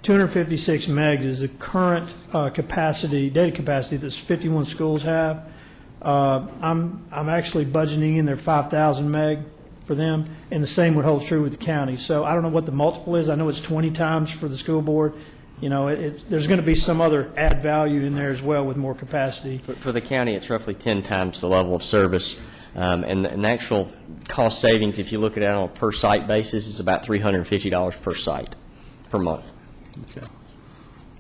256 megs is the current data capacity that 51 schools have. I'm actually budgeting in there 5,000 meg for them, and the same would hold true with the county. So I don't know what the multiple is. I know it's 20 times for the school board. You know, there's going to be some other add value in there as well with more capacity.
For the county, it's roughly 10 times the level of service. And the actual cost savings, if you look at it on a per site basis, is about $350 per site per month.
Okay.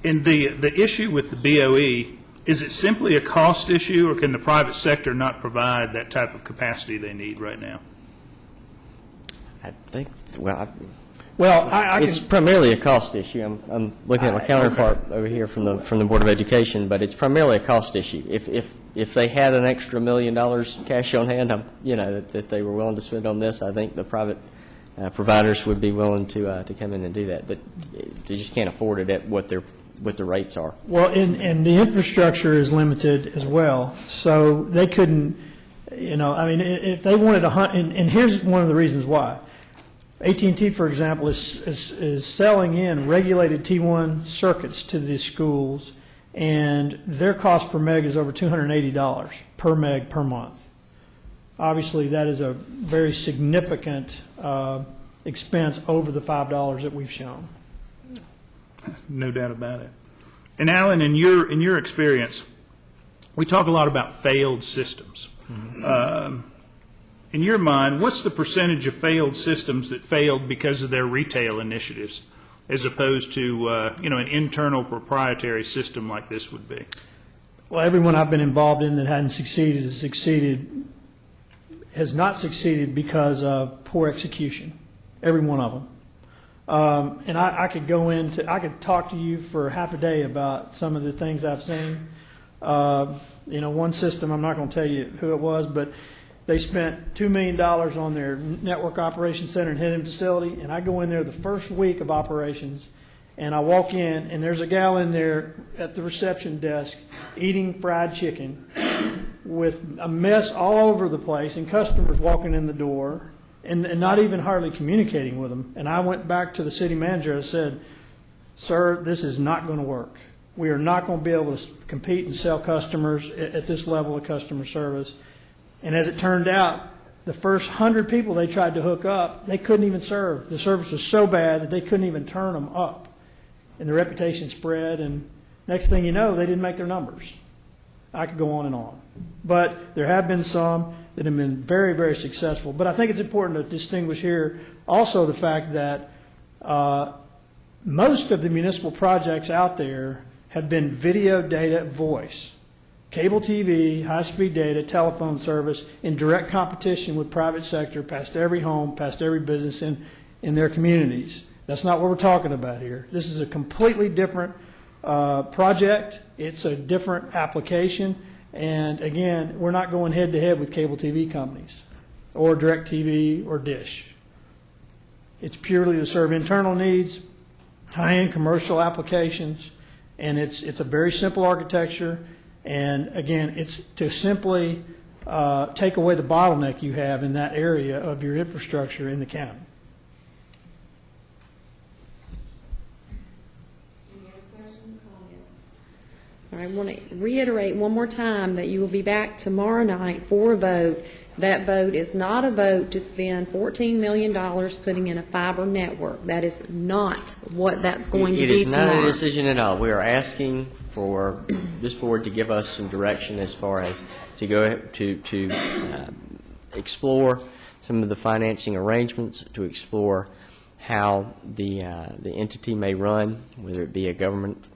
And the issue with the BOE, is it simply a cost issue, or can the private sector not provide that type of capacity they need right now?
I think,
it's
primarily a cost issue. I'm looking at my counterpart over here from the Board of Education, but it's primarily a cost issue. If they had an extra $1 million cash on hand, that they were willing to spend on this, I think the private providers would be willing to come in and do that. But they just can't afford it at what the rates are.
Well, and the infrastructure is limited as well, so they couldn't. If they wanted to hunt, and here's one of the reasons why. AT&T, for example, is selling in regulated T1 circuits to these schools, and their cost per meg is over $280 per meg per month. Obviously, that is a very significant expense over the $5 that we've shown.
No doubt about it. And Alan, in your experience, we talk a lot about failed systems. Mm-hmm. In your mind, what's the percentage of failed systems that failed because of their retail initiatives, as opposed to an internal proprietary system like this would be?
Well, everyone I've been involved in that hadn't has not succeeded because of poor execution. Every one of them. And I could talk to you for half a day about some of the things I've seen. One system, I'm not going to tell you who it was, but they spent $2 million on their network operations center and hidden facility, and I go in there the first week of operations, and I walk in, and there's a gal in there at the reception desk eating fried chicken with a mess all over the place, and customers walking in the door, and not even hardly communicating with them. And I went back to the city manager and said, sir, this is not going to work. We are not going to be able to compete and sell customers at this level of customer service. And as it turned out, the first 100 people they tried to hook up, they couldn't even serve. The service was so bad that they couldn't even turn them up. And the reputation spread, and next thing you know, they didn't make their numbers. I could go on and on. But there have been some that have been very, very successful. But I think it's important to distinguish here also the fact that most of the municipal projects out there have been video, data, voice. Cable TV, high-speed data, telephone service in direct competition with private sector past every home, past every business in their communities. That's not what we're talking about here. This is a completely different project. It's a different application. And again, we're not going head-to-head with cable TV companies or direct TV or Dish. It's purely to serve internal needs, high-end commercial applications, and it's a very simple architecture. And again, it's to simply take away the bottleneck you have in that area of your infrastructure in the county.
I want to reiterate one more time that you will be back tomorrow night for a vote. That vote is not a vote to spend $14 million putting in a fiber network. That is not what that's going to be tomorrow.
It is not a decision at all. We are asking for this board to give us some direction as far as to go to explore some of the financing arrangements, to explore how the entity may run, whether it be a government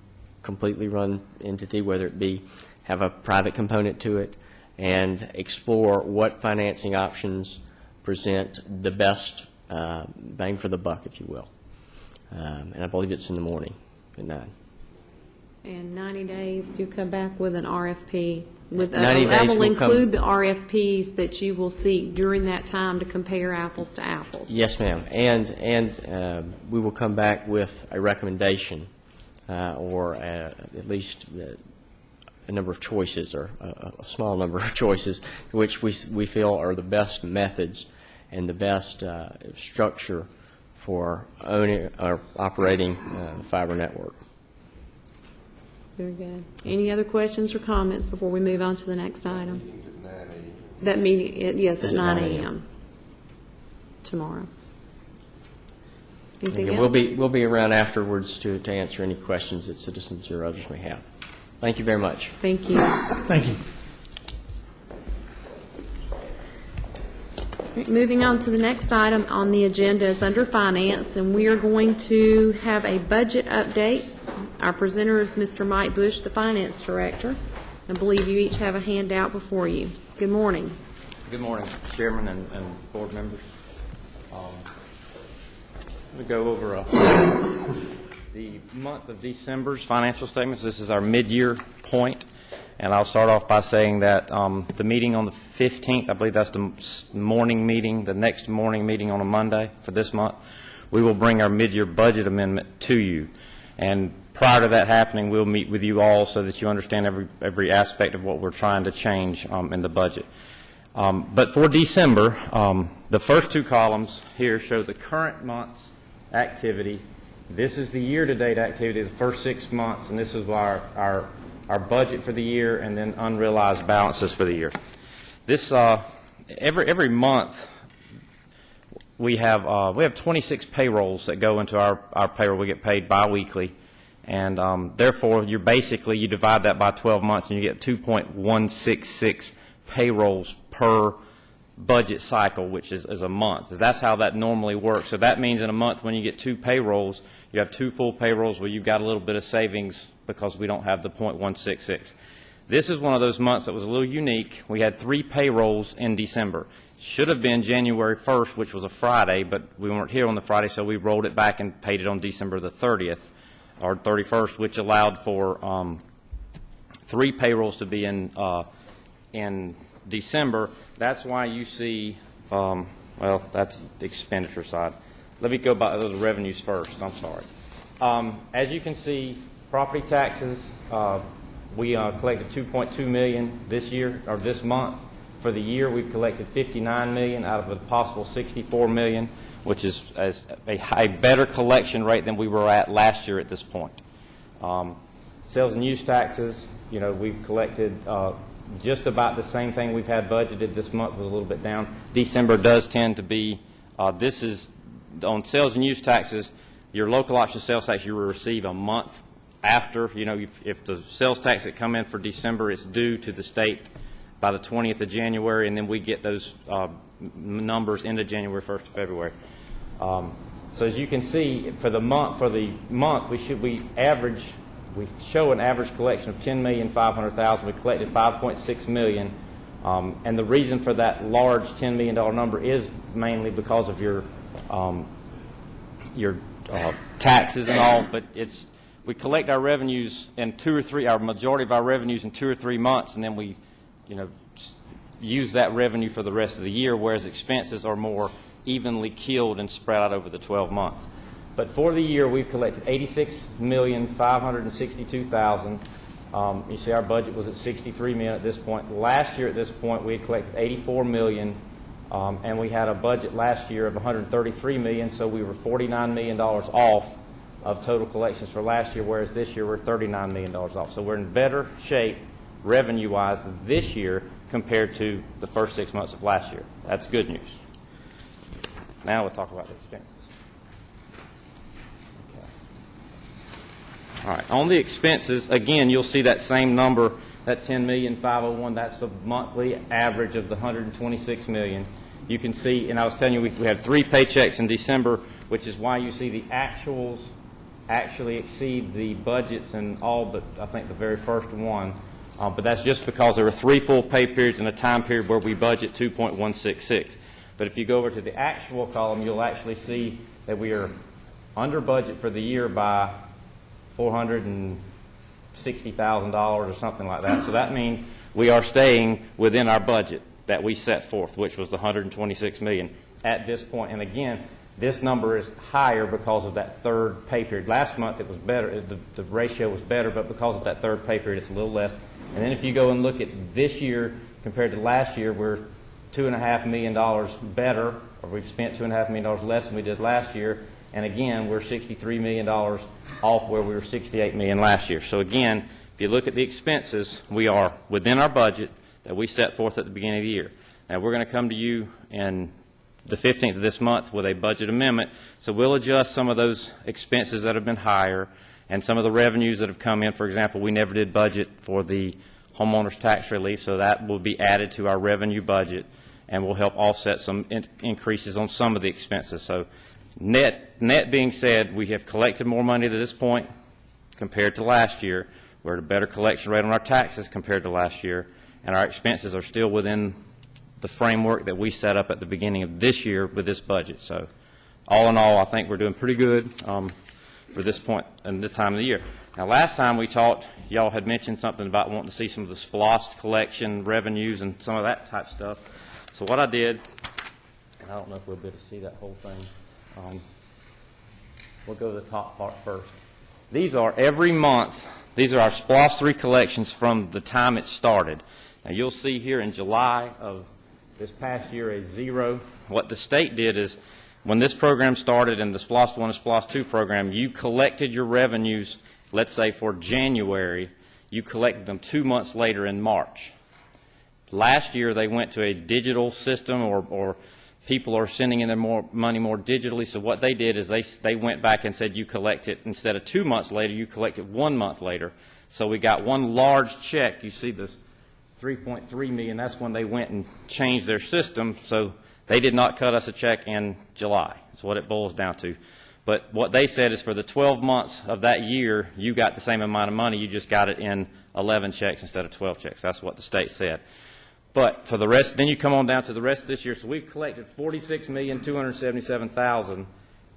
completely run entity, whether it be have a private component to it, and explore what financing options present the best bang for the buck, if you will. And I believe it's in the morning at 9.
And 90 days, you come back with an RFP. With
90
that
days
will
will
include the RFPs that you will seek during that time to compare apples to apples.
Yes, ma'am. And we will come back with a recommendation or at least a number of choices, or a small number of choices, which we feel are the best methods and the best structure for owning or operating fiber network.
Very good. Any other questions or comments before we move on to the next item? That meeting, yes, at 9 a.m. tomorrow. Anything else?
We'll be around afterwards to answer any questions that citizens or others may have. Thank you very much.
Thank you.
Thank you.
Moving on to the next item on the agenda is under finance, and we are going to have a budget update. Our presenter is Mr. Mike Bush, the finance director. I believe you each have a handout before you. Good morning.
Good morning, Chairman and board members. We go over the month of December's financial statements. This is our mid-year point, and I'll start off by saying that the meeting on the 15th, I believe that's the morning meeting, the next morning meeting on a Monday for this month, we will bring our mid-year budget amendment to you. And prior to that happening, we'll meet with you all so that you understand every aspect of what we're trying to change in the budget. But for December, the first two columns here show the current month's activity. This is the year-to-date activity, the first 6 months, and this is our budget for the year and then unrealized balances for the year. This every month we have 26 payrolls that go into our payroll. We get paid biweekly, and therefore you divide that by 12 months and you get 2.166 payrolls per budget cycle, which is a month. That's how that normally works. So that means in a month when you get 2 payrolls, you have 2 full payrolls where you've got a little bit of savings because we don't have the .166. This is one of those months that was a little unique. We had 3 payrolls in December. Should have been January 1st, which was a Friday, but we weren't here on the Friday, so we rolled it back and paid it on December the 30th or 31st, which allowed for 3 payrolls to be in December. That's why you see, well, that's the expenditure side. Let me go by the revenues first. I'm sorry. As you can see, property taxes, we collected $2.2 million this year, or this month. For the year, we've collected $59 million out of a possible $64 million, which is a better collection rate than we were at last year at this point. Sales and use taxes, we've collected just about the same thing we've had budgeted. This month was a little bit down. December does tend to be, this is on sales and use taxes, your local option sales tax you will receive a month after. If the sales tax that come in for December is due to the state by the 20th of January, and then we get those numbers into January 1st of February. So as you can see, for the month, we show an average collection of $10,500,000. We collected $5.6 million, and the reason for that large $10 million number is mainly because of your taxes and all. But we collect our revenues in our majority of our revenues in 2 or 3 months, and then we use that revenue for the rest of the year, whereas expenses are more evenly keeled and spread out over the 12 months. But for the year, we've collected $86,562,000. You see our budget was at $63 million at this point. Last year at this point, we had collected $84 million, and we had a budget last year of $133 million, so we were $49 million off of total collections for last year, whereas this year we're $39 million off. So we're in better shape revenue-wise this year compared to the first 6 months of last year. That's good news. Now we'll talk about the expenses. Okay. All right. On the expenses, again, you'll see that same number, that $10,501,000. That's the monthly average of the $126 million. You can see, and I was telling you, we had 3 paychecks in December, which is why you see the actuals actually exceed the budgets and all but, I think, the very first one. But that's just because there were 3 full pay periods in a time period where we budget 2.166. But if you go over to the actual column, you'll actually see that we are under budget for the year by $460,000 or something like that. So that means we are staying within our budget that we set forth, which was the $126 million at this point. And again, this number is higher because of that 3rd pay period. Last month it was better, the ratio was better, but because of that 3rd pay period, it's a little less. And then if you go and look at this year compared to last year, we're $2.5 million better, or we've spent $2.5 million less than we did last year. And again, we're $63 million off where we were $68 million last year. So again, if you look at the expenses, we are within our budget that we set forth at the beginning of the year. Now we're going to come to you in the 15th of this month with a budget amendment. So we'll adjust some of those expenses that have been higher and some of the revenues that have come in. For example, we never did budget for the homeowners tax relief, so that will be added to our revenue budget and will help offset some increases on some of the expenses. So net being said, we have collected more money at this point compared to last year. We're at a better collection rate on our taxes compared to last year, and our expenses are still within the framework that we set up at the beginning of this year with this budget. So all in all, I think we're doing pretty good for this point and this time of the year. Now, last time we talked, y'all had mentioned something about wanting to see some of the SPLOST collection revenues and some of that type stuff. So what I did, and I don't know if we'll be able to see that whole thing. We'll go to the top part first. These are every month. These are our SPLOST 3 collections from the time it started. Now, you'll see here in July of this past year a 0. What the state did is when this program started in the SPLOST 1 and SPLOST 2 program, you collected your revenues, let's say for January, you collected them 2 months later in March. Last year they went to a digital system, or people are sending in their money more digitally. So what they did is they went back and said you collect it instead of 2 months later, you collect it 1 month later. So we got one large check. You see this $3.3 million. That's when they went and changed their system. So they did not cut us a check in July. That's what it boils down to. But what they said is for the 12 months of that year, you got the same amount of money. You just got it in 11 checks instead of 12 checks. That's what the state said. But for the rest, then you come on down to the rest of this year. So we've collected $46,277,000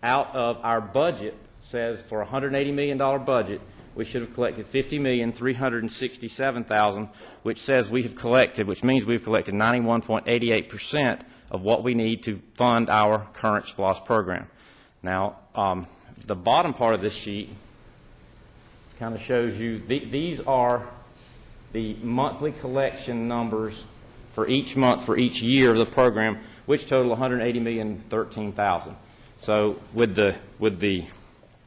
out of our budget. Says for a $180 million budget, we should have collected $50,367,000, which says we have collected, which means we've collected 91.88% of what we need to fund our current SPLOST program. Now, the bottom part of this sheet kind of shows you these are the monthly collection numbers for each month for each year of the program, which total $180,013,000. So with the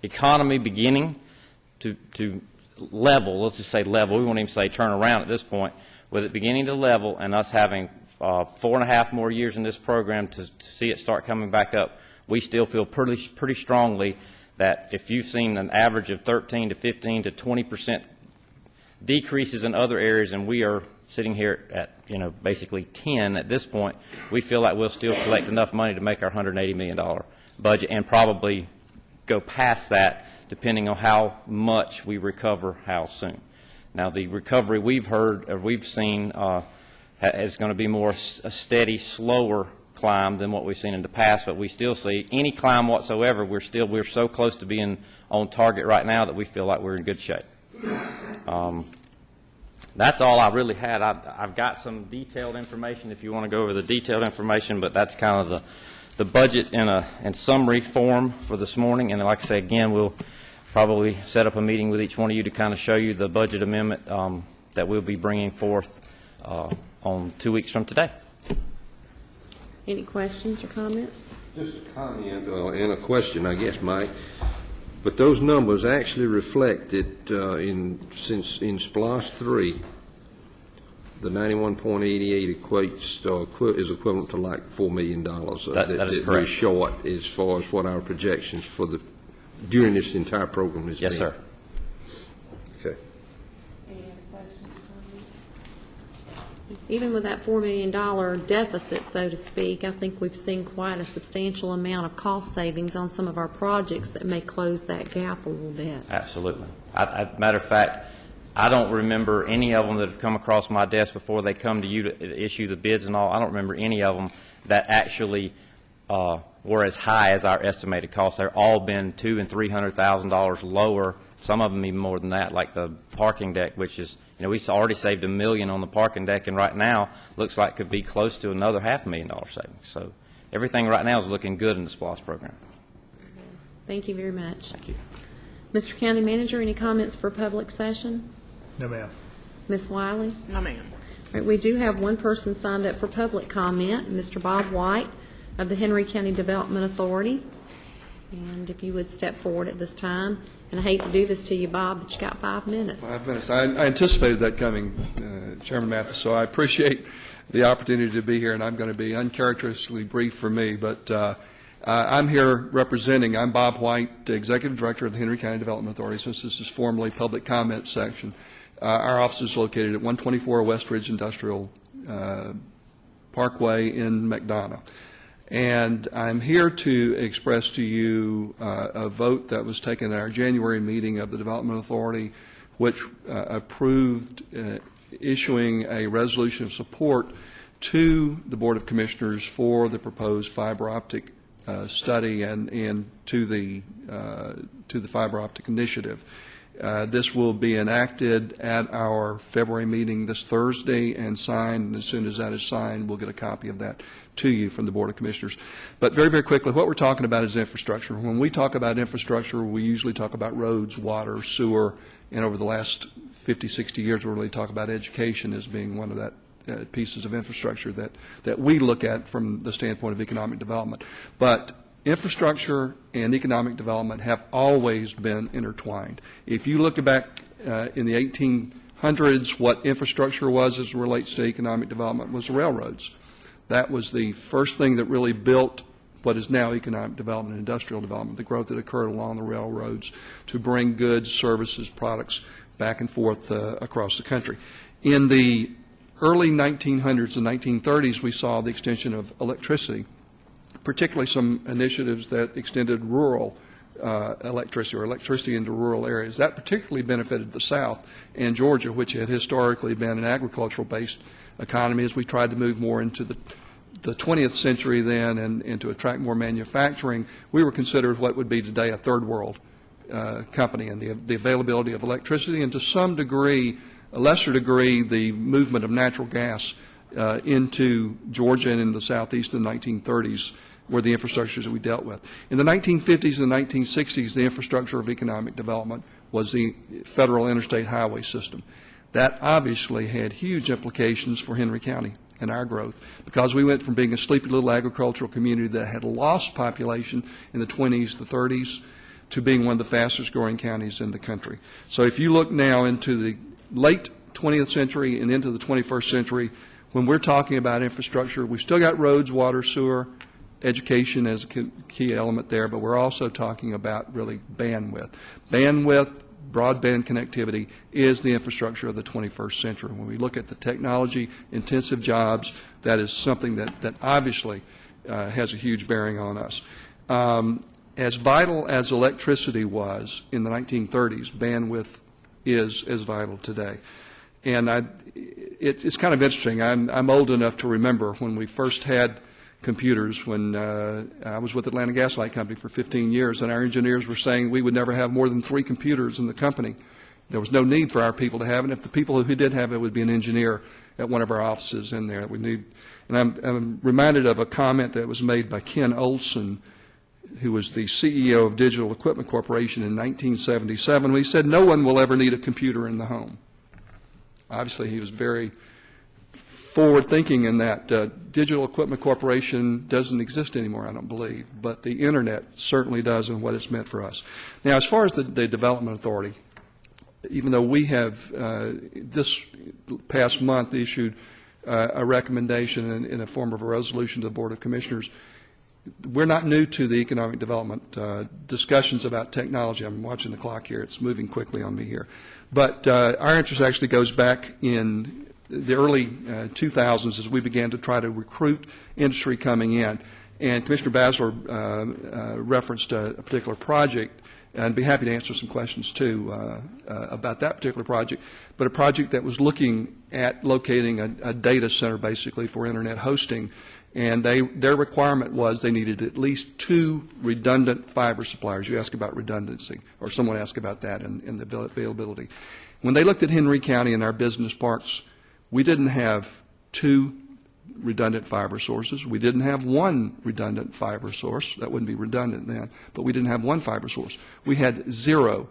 economy beginning to level, let's just say level, we won't even say turn around at this point, with it beginning to level and us having 4.5 more years in this program to see it start coming back up, we still feel pretty strongly that if you've seen an average of 13 to 15 to 20% decreases in other areas, and we are sitting here at basically 10 at this point, we feel like we'll still collect enough money to make our $180 million budget and probably go past that depending on how much we recover how soon. Now, the recovery we've heard or we've seen is going to be more a steady, slower climb than what we've seen in the past, but we still see any climb whatsoever, we're so close to being on target right now that we feel like we're in good shape. That's all I really had. I've got some detailed information if you want to go over the detailed information, but that's kind of the budget in summary form for this morning. And like I say, again, we'll probably set up a meeting with each one of you to kind of show you the budget amendment that we'll be bringing forth on 2 weeks from today.
Any questions or comments?
Just a comment and a question, I guess, Mike. But those numbers actually reflect that in SPLOST 3, the 91.88 equates is equivalent to like $4 million.
That is correct.
We're short as far as what our projections for during this entire program is.
Yes, sir.
Okay.
Any other questions or comments? Even with that $4 million deficit, so to speak, I think we've seen quite a substantial amount of cost savings on some of our projects that may close that gap a little bit.
Absolutely. Matter of fact, I don't remember any of them that have come across my desk before they come to you to issue the bids and all. I don't remember any of them that actually were as high as our estimated costs. They've all been $200,000 and $300,000 lower. Some of them even more than that, like the parking deck, which is, we already saved $1 million on the parking deck, and right now looks like could be close to another $500,000 savings. So everything right now is looking good in the SPLOST program.
Thank you very much.
Thank you.
Mr. County Manager, any comments for public session?
No, ma'am.
Ms. Wiley?
No, ma'am.
All right, we do have one person signed up for public comment, Mr. Bob White of the Henry County Development Authority. And if you would step forward at this time. And I hate to do this to you, Bob, but you got 5 minutes.
5 minutes. I anticipated that coming, Chairman Mathis, so I appreciate the opportunity to be here, and I'm going to be uncharacteristically brief for me. But I'm here representing, I'm Bob White, Executive Director of the Henry County Development Authority, since this is formerly public comment section. Our office is located at 124 West Ridge Industrial Parkway in McDonough. And I'm here to express to you a vote that was taken at our January meeting of the Development Authority, which approved issuing a resolution of support to the Board of Commissioners for the proposed fiber optic study and to the fiber optic initiative. This will be enacted at our February meeting this Thursday and signed, and as soon as that is signed, we'll get a copy of that to you from the Board of Commissioners. But very, very quickly, what we're talking about is infrastructure. When we talk about infrastructure, we usually talk about roads, water, sewer, and over the last 50, 60 years, we really talk about education as being one of that pieces of infrastructure that we look at from the standpoint of economic development. But infrastructure and economic development have always been intertwined. If you look back in the 1800s, what infrastructure was as it relates to economic development was the railroads. That was the first thing that really built what is now economic development, industrial development, the growth that occurred along the railroads to bring goods, services, products back and forth across the country. In the early 1900s and 1930s, we saw the extension of electricity, particularly some initiatives that extended rural electricity or electricity into rural areas. That particularly benefited the South and Georgia, which had historically been an agricultural-based economy. As we tried to move more into the 20th century then and to attract more manufacturing, we were considered what would be today a third world company, and the availability of electricity and to some degree, a lesser degree, the movement of natural gas into Georgia and in the Southeast in the 1930s were the infrastructures that we dealt with. In the 1950s and 1960s, the infrastructure of economic development was the federal interstate highway system. That obviously had huge implications for Henry County and our growth, because we went from being a sleepy little agricultural community that had lost population in the 20s, the 30s, to being one of the fastest growing counties in the country. So if you look now into the late 20th century and into the 21st century, when we're talking about infrastructure, we still got roads, water, sewer, education as a key element there, but we're also talking about really bandwidth. Bandwidth, broadband connectivity is the infrastructure of the 21st century. When we look at the technology-intensive jobs, that is something that obviously has a huge bearing on us. As vital as electricity was in the 1930s, bandwidth is as vital today. And it's kind of interesting. I'm old enough to remember when we first had computers, when I was with Atlanta Gas Light Company for 15 years, and our engineers were saying we would never have more than 3 computers in the company. There was no need for our people to have it. If the people who did have it would be an engineer at one of our offices in there. And I'm reminded of a comment that was made by Ken Olson, who was the CEO of Digital Equipment Corporation in 1977, when he said, "No one will ever need a computer in the home." Obviously, he was very forward-thinking in that. Digital Equipment Corporation doesn't exist anymore, I don't believe, but the Internet certainly does and what it's meant for us. Now, as far as the Development Authority, even though we have this past month issued a recommendation in a form of a resolution to the Board of Commissioners, we're not new to the economic development discussions about technology. I'm watching the clock here. It's moving quickly on me here. But our interest actually goes back in the early 2000s as we began to try to recruit industry coming in. And Commissioner Basler referenced a particular project, and I'd be happy to answer some questions, too, about that particular project, but a project that was looking at locating a data center, basically, for Internet hosting. And their requirement was they needed at least 2 redundant fiber suppliers. You ask about redundancy, or someone asked about that in the availability. When they looked at Henry County and our business parks, we didn't have 2 redundant fiber sources. We didn't have 1 redundant fiber source. That wouldn't be redundant then, but we didn't have 1 fiber source. We had 0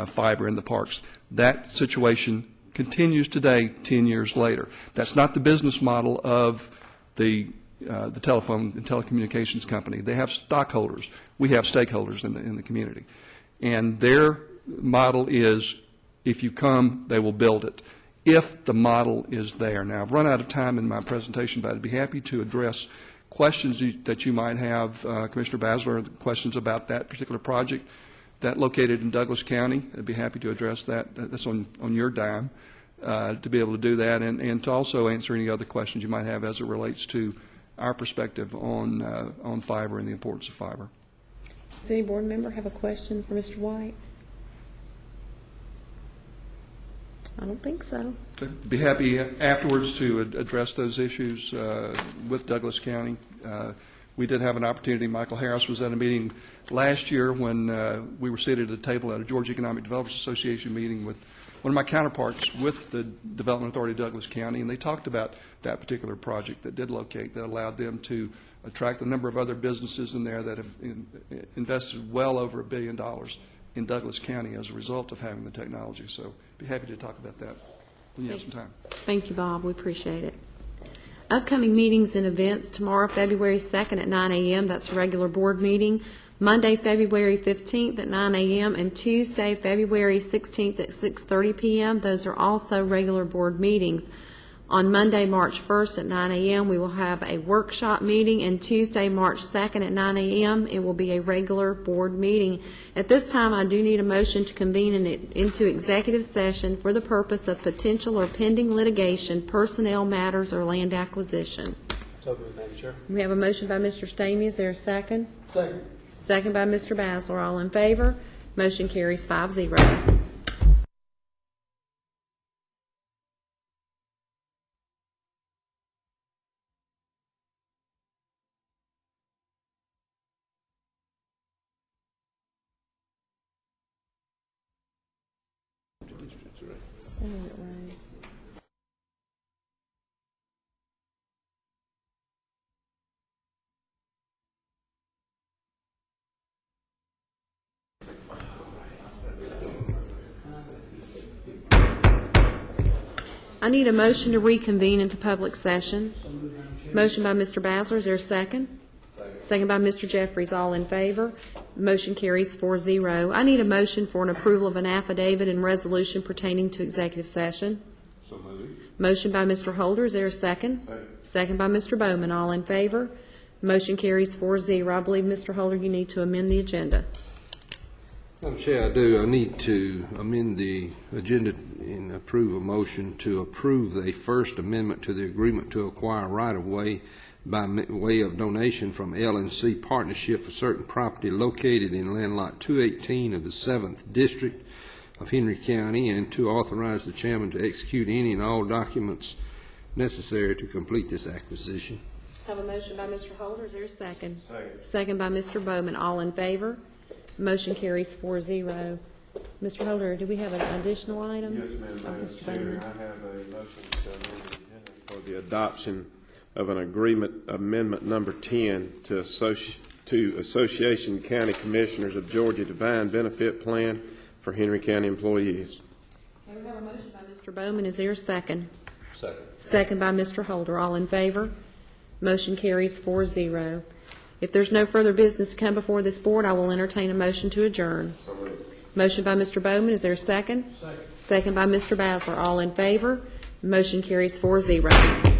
fiber in the parks. That situation continues today, 10 years later. That's not the business model of the telephone and telecommunications company. They have stockholders. We have stakeholders in the community. And their model is, if you come, they will build it, if the model is there. Now, I've run out of time in my presentation, but I'd be happy to address questions that you might have, Commissioner Basler, questions about that particular project that located in Douglas County. I'd be happy to address that. That's on your dime to be able to do that, and to also answer any other questions you might have as it relates to our perspective on fiber and the importance of fiber.
Does any board member have a question for Mr. White? I don't think so.
I'd be happy afterwards to address those issues with Douglas County. We did have an opportunity. Michael Harris was at a meeting last year when we were seated at a table at a Georgia Economic Developers Association meeting with one of my counterparts with the Development Authority of Douglas County, and they talked about that particular project that did locate, that allowed them to attract a number of other businesses in there that have invested well over $1 billion in Douglas County as a result of having the technology. So I'd be happy to talk about that when you have some time.
Thank you, Bob. We appreciate it. Upcoming meetings and events: tomorrow, February 2nd at 9 a.m. That's a regular board meeting. Monday, February 15th at 9 a.m. and Tuesday, February 16th at 6:30 p.m. Those are also regular board meetings. On Monday, March 1st at 9 a.m., we will have a workshop meeting, and Tuesday, March 2nd at 9 a.m., it will be a regular board meeting. At this time, I do need a motion to convene into executive session for the purpose of potential or pending litigation, personnel matters, or land acquisition.
So moved, Madam Chair.
We have a motion by Mr. Stamey. Is there a second?
Second.
Second by Mr. Basler. All in favor? Motion carries 5-0. I need a motion to reconvene into public session. Motion by Mr. Basler, is there a second? Second by Mr. Jeffries, all in favor. Motion carries 4-0. I need a motion for an approval of an affidavit and resolution pertaining to executive session.
So moved.
Motion by Mr. Holder, is there a second? Second by Mr. Bowman, all in favor. Motion carries 4-0. I believe, Mr. Holder, you need to amend the agenda.
Madam Chair, I do. I need to amend the agenda and approve a motion to approve the First Amendment to the agreement to acquire right-of-way by way of donation from L&C Partnership for certain property located in land lot 218 of the 7th District of Henry County, and to authorize the chairman to execute any and all documents necessary to complete this acquisition.
I have a motion by Mr. Holder, is there a second? Second by Mr. Bowman, all in favor. Motion carries 4-0. Mr. Holder, do we have an additional item?
Yes, ma'am, Madam
Mr.
Chair.
Bowman.
I have a motion to amend the agenda for the adoption of an agreement amendment number 10 to Association County Commissioners of Georgia Defined Benefit Plan for Henry County employees.
Okay, we have a motion by Mr. Bowman. Is there a second?
Second.
Second by Mr. Holder. All in favor? Motion carries 4-0. If there's no further business to come before this board, I will entertain a motion to adjourn. Motion by Mr. Bowman. Is there a second? Second by Mr. Basler. All in favor? Motion carries 4-0.